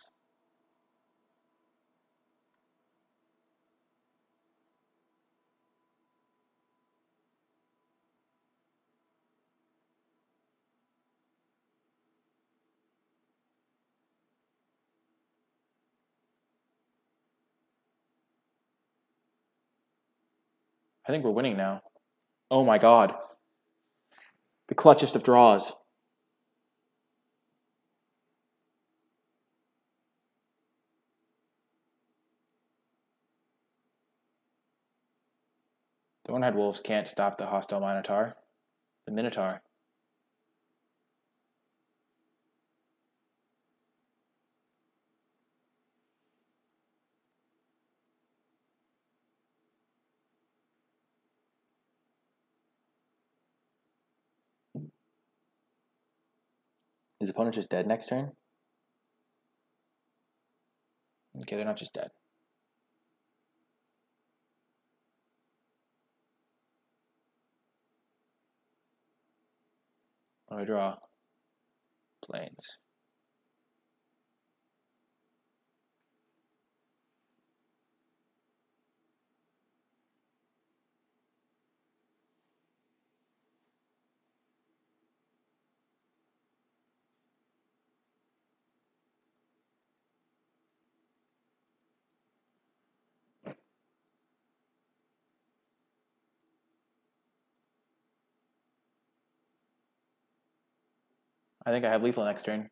I think we're winning now. Oh my god. The clutchest of draws. The One-Eyed Wolves can't stop the hostile Minotaur. The Minotaur. Is the opponent just dead next turn? Okay, they're not just dead. What do I draw? Plains. I think I have lethal next turn.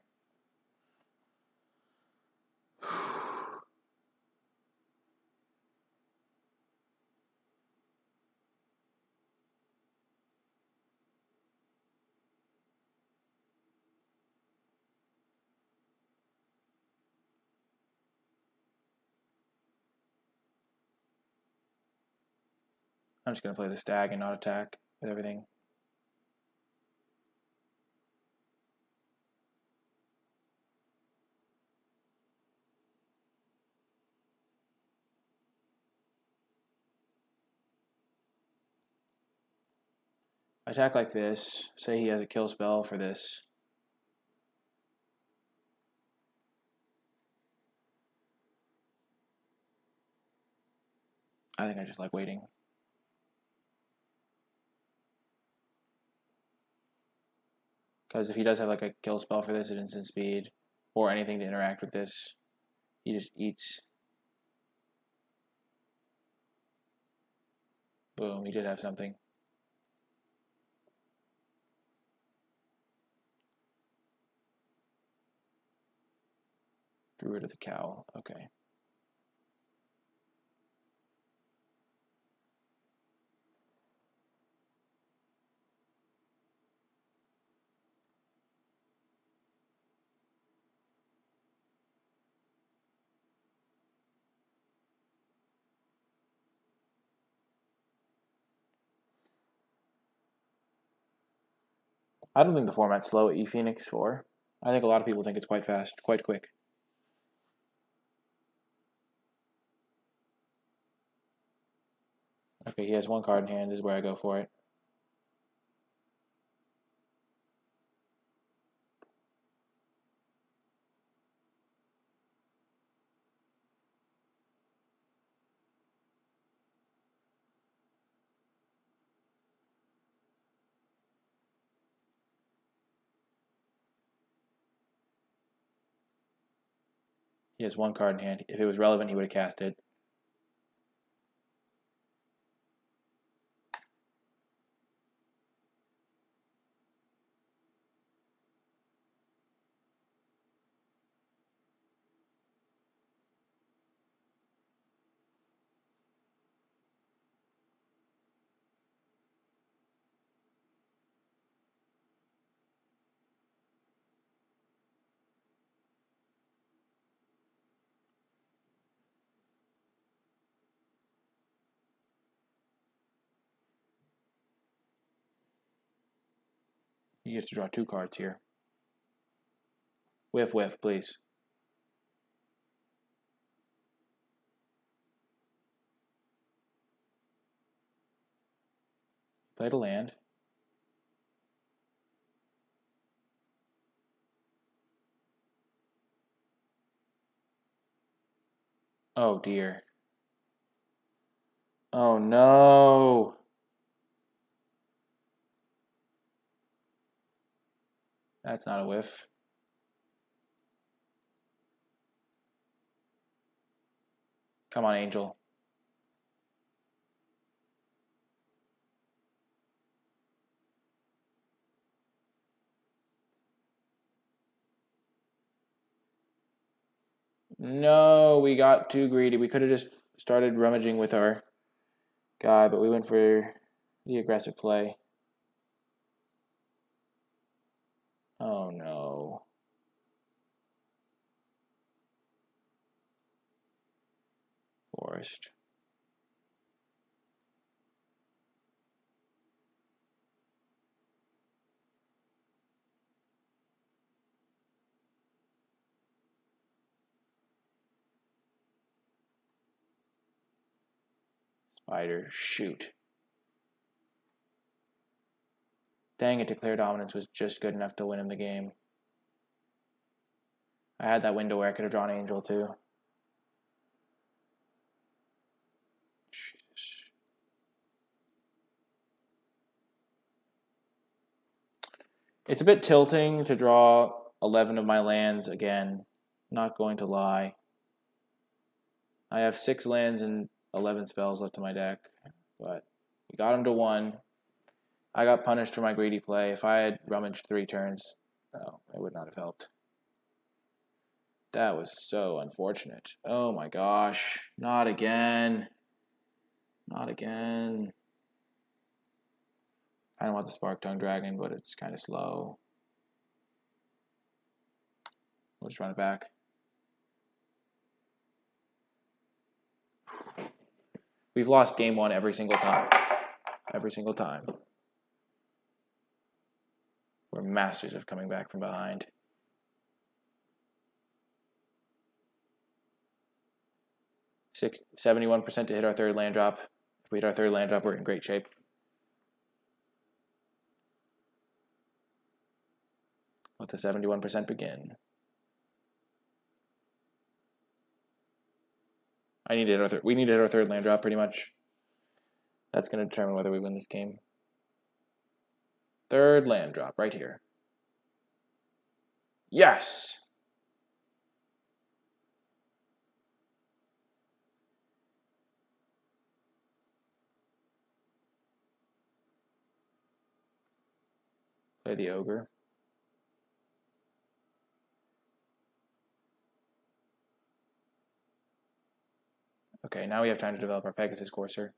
I'm just going to play the stag and not attack with everything. I attack like this. Say he has a kill spell for this. I think I just like waiting. Because if he does have like a kill spell for this at instant speed, or anything to interact with this, he just eats. Boom, he did have something. Drew rid of the cowl, okay. I don't think the format's slow at ePhoenix 4. I think a lot of people think it's quite fast, quite quick. Okay, he has 1 card in hand, is where I go for it. He has 1 card in hand. If it was relevant, he would have cast it. He gets to draw 2 cards here. Whiff, whiff, please. Played a land. Oh dear. Oh no. That's not a whiff. Come on, Angel. No, we got too greedy. We could have just started rummaging with our guy, but we went for the aggressive play. Oh no. Forest. Spider, shoot. Dang it, Declare Dominance was just good enough to win him the game. I had that window where I could have drawn Angel too. Jesus. It's a bit tilting to draw 11 of my lands again. Not going to lie. I have 6 lands and 11 spells left in my deck, but we got him to 1. I got punished for my greedy play. If I had rummaged 3 turns, no, it would not have helped. That was so unfortunate. Oh my gosh. Not again. Not again. I don't want the Spark Tongue Dragon, but it's kind of slow. We'll just run it back. We've lost game 1 every single time. Every single time. We're masters of coming back from behind. 71% to hit our 3rd land drop. If we hit our 3rd land drop, we're in great shape. Let the 71% begin. We need to hit our 3rd land drop pretty much. That's going to determine whether we win this game. 3rd land drop right here. Yes! Play the Ogre. Okay, now we have time to develop our Pegasus Courser.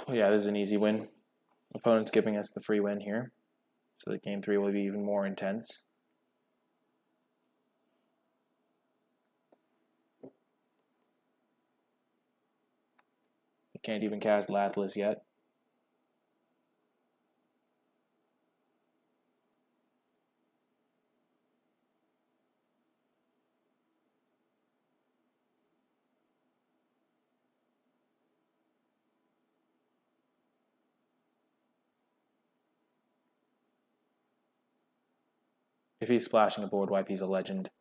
Oh yeah, this is an easy win. Opponent's giving us the free win here, so that game 3 will be even more intense. We can't even cast Lathless yet. If he's splashing a board wipe, he's a legend.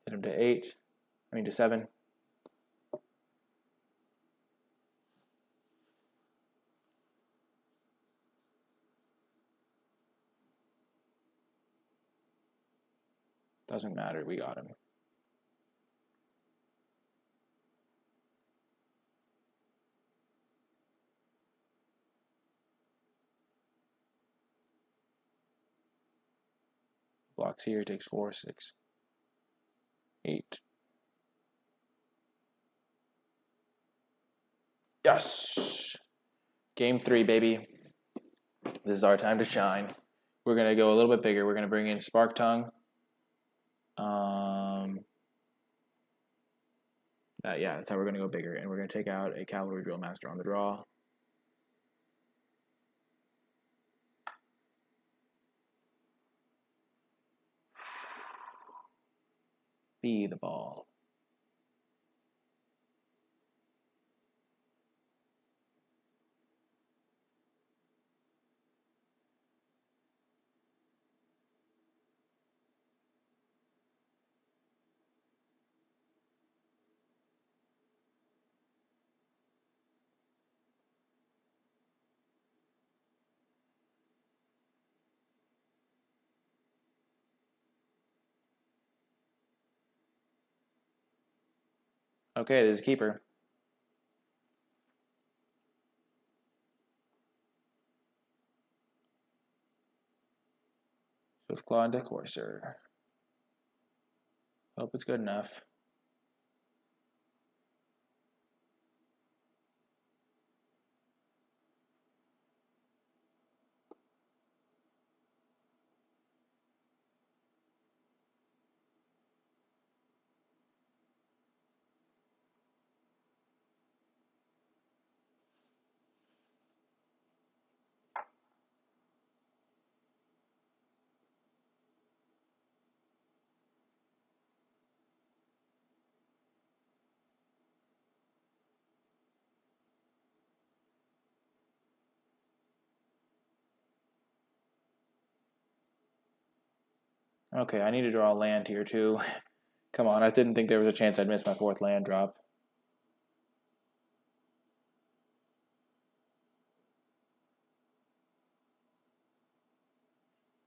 Hit him to 7. Doesn't matter, we got him. Blocks here, takes 4, 6, 8. Yes! Game 3, baby. This is our time to shine. We're going to go a little bit bigger. We're going to bring in Spark Tongue. Yeah, that's how we're going to go bigger. And we're going to take out a Cavalry Drill Master on the draw. Be the ball. Okay, this is keeper. Swiftclaw and Decourser. Hope it's good enough. Okay, I need to draw a land here too. Come on, I didn't think there was a chance I'd miss my 4th land drop.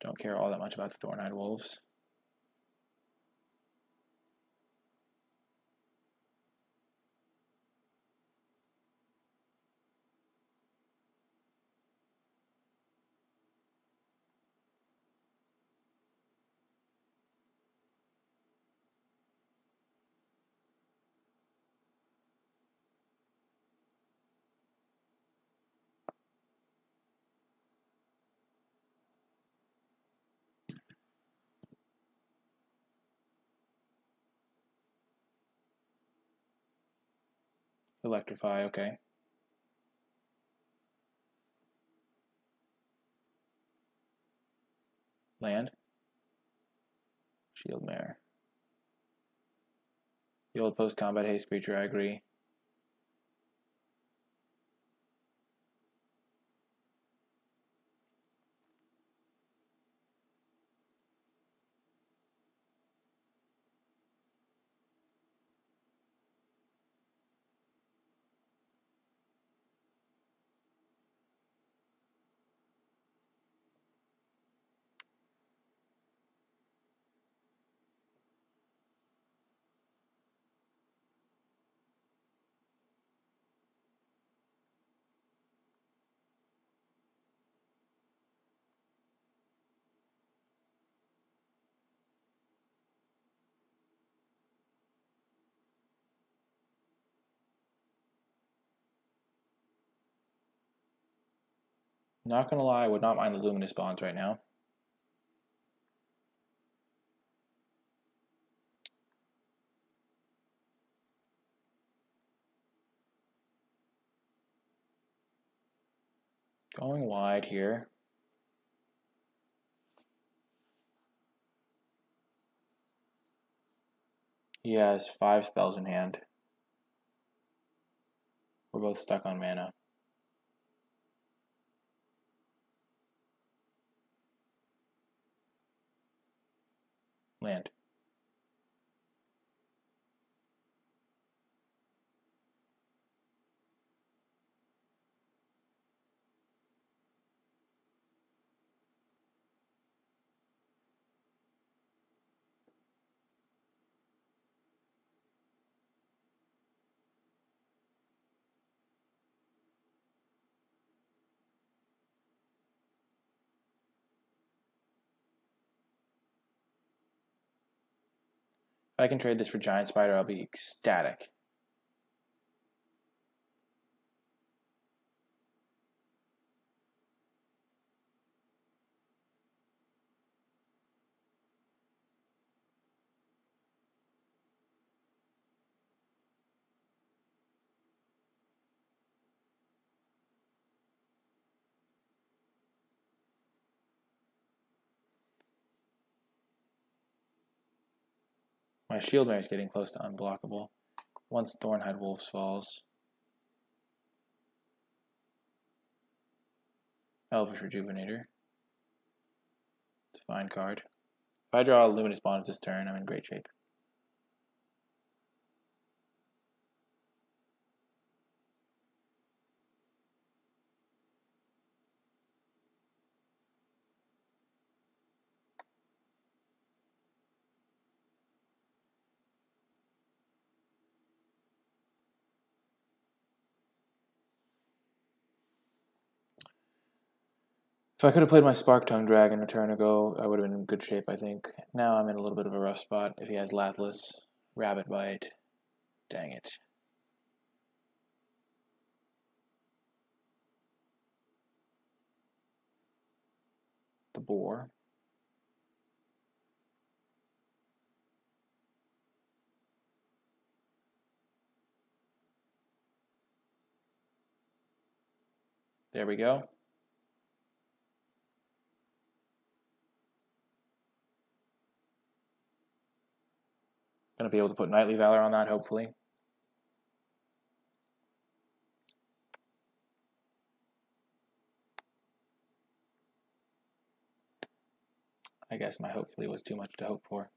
Don't care all that much about the Thorn-Eyed Wolves. Electrify, okay. Land. Shield Mare. The old post-combat haste creature, I agree. Not gonna lie, I would not mind the Luminous Bonds right now. Going wide here. He has 5 spells in hand. We're both stuck on mana. Land. I can trade this for Giant Spider, I'll be ecstatic. My Shield Mare is getting close to unblockable. Once Thornhide Wolves falls. Elvish Rejuvenator. It's a fine card. If I draw a Luminous Bond this turn, I'm in great shape. If I could have played my Spark Tongue Dragon a turn ago, I would have been in good shape, I think. Now I'm in a little bit of a rough spot. If he has Lathlis, Rabbit Bite, dang it. The Boar. There we go. Gonna be able to put Knightly Valor on that, hopefully. I guess my hopefully was too much to hope for.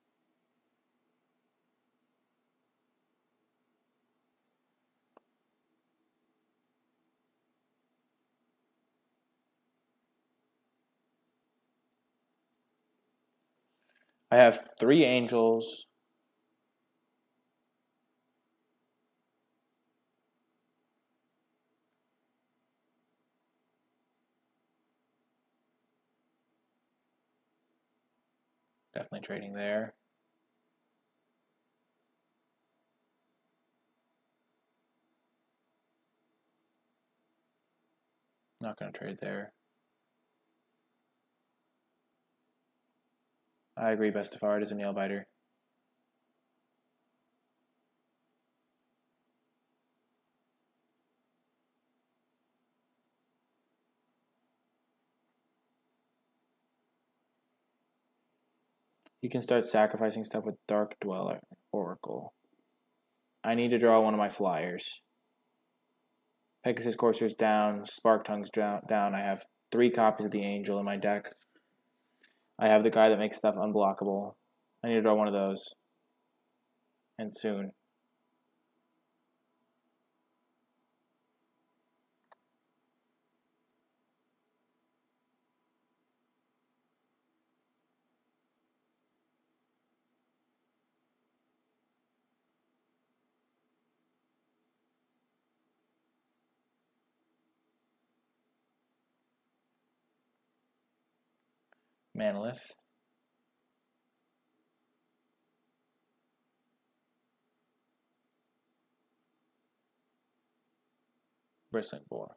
I have 3 Angels. Definitely trading there. Not going to trade there. I agree, Bestafard is a nail biter. You can start sacrificing stuff with Dark Dweller, Oracle. I need to draw one of my flyers. Pegasus Courser's down, Spark Tongue's down. I have 3 copies of the Angel in my deck. I have the guy that makes stuff unblockable. I need to draw one of those. And soon. Manolith. Bristling Boar.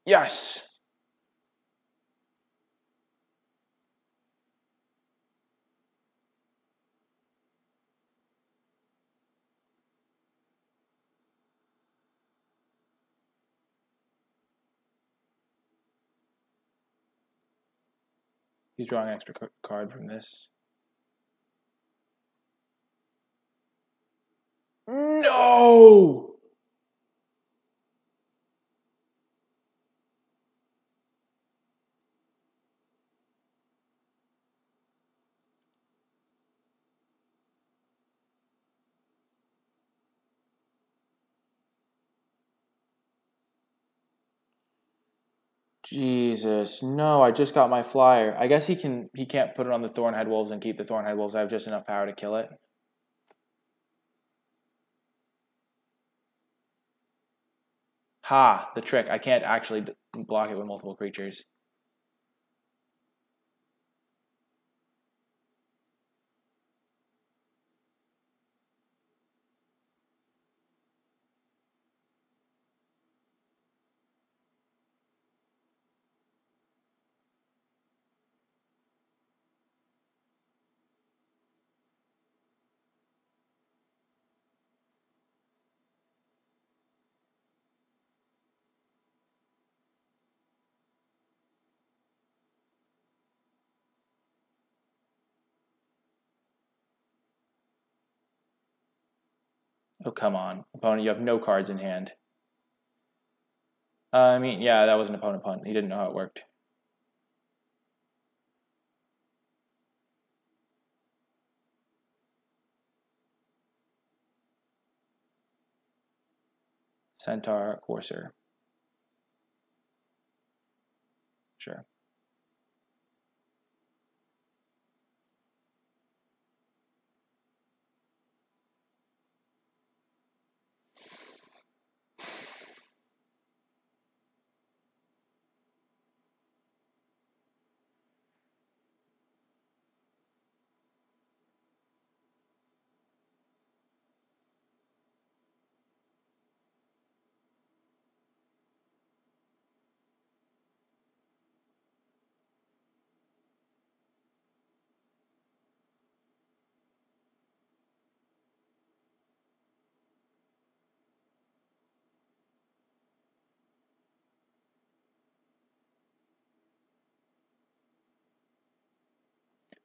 Yes! He's drawing an extra card from this. No! Jesus, no, I just got my flyer. I guess he can't put it on the Thornhead Wolves and keep the Thornhead Wolves. I have just enough power to kill it. Ha, the trick. I can't actually block it with multiple creatures. Oh, come on. Opponent, you have no cards in hand. I mean, yeah, that was an opponent punt. He didn't know how it worked. Centaur, Courser. Sure.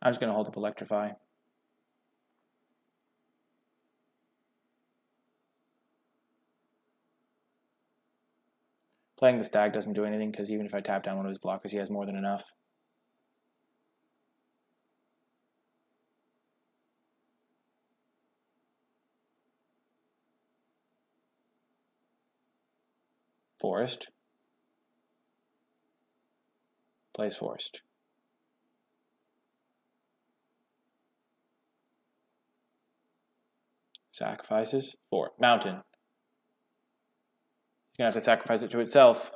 I'm just going to hold up Electrify. Playing the Stag doesn't do anything because even if I tap down one of his blockers, he has more than enough. Forest. Plays Forest. Sacrifices. Mountain. He's going to have to sacrifice it to itself.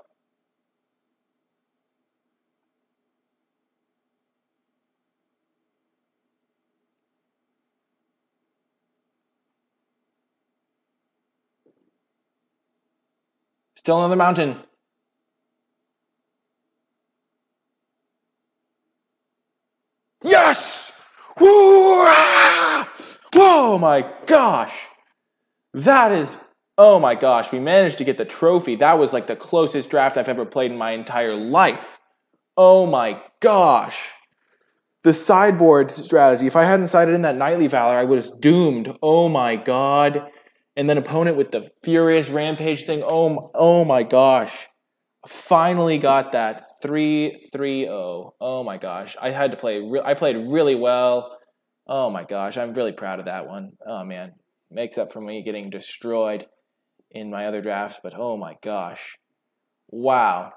Still another mountain. Yes! Woo! Ah! Whoa, my gosh. That is... Oh my gosh, we managed to get the trophy. That was like the closest draft I've ever played in my entire life. Oh my gosh. The sideboard strategy. If I hadn't sided in that Knightly Valor, I was doomed. Oh my god. And then opponent with the Furious Rampage thing. Oh my gosh. Finally got that 3-3-0. Oh my gosh. I had to play. I played really well. Oh my gosh. I'm really proud of that one. Oh man. Makes up for me getting destroyed in my other drafts. But oh my gosh. Wow.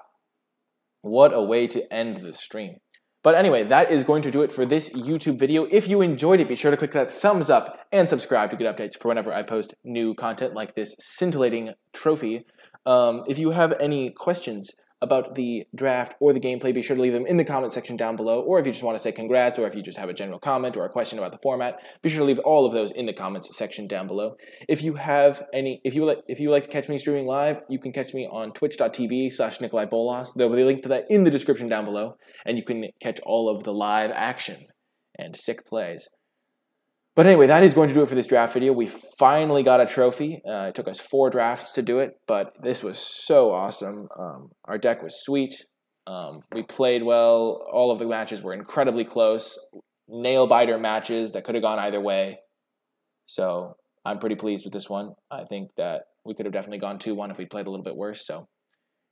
What a way to end the stream. But anyway, that is going to do it for this YouTube video. If you enjoyed it, be sure to click that thumbs up and subscribe to get updates for whenever I post new content like this scintillating trophy. If you have any questions about the draft or the gameplay, be sure to leave them in the comment section down below. Or if you just want to say congrats, or if you just have a general comment or a question about the format, be sure to leave all of those in the comments section down below. If you have any, if you like to catch me streaming live, you can catch me on twitch.tv/NicolaiBolas. There will be a link to that in the description down below, and you can catch all of the live action and sick plays. But anyway, that is going to do it for this draft video. We finally got a trophy. It took us 4 drafts to do it, but this was so awesome. Our deck was sweet. We played well. All of the matches were incredibly close. Nail-biter matches that could have gone either way. So I'm pretty pleased with this one. I think that we could have definitely gone 2-1 if we played a little bit worse. So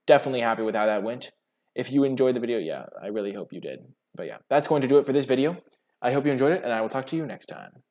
definitely happy with how that went. If you enjoyed the video, yeah, I really hope you did. But yeah, that's going to do it for this video. I hope you enjoyed it, and I will talk to you next time.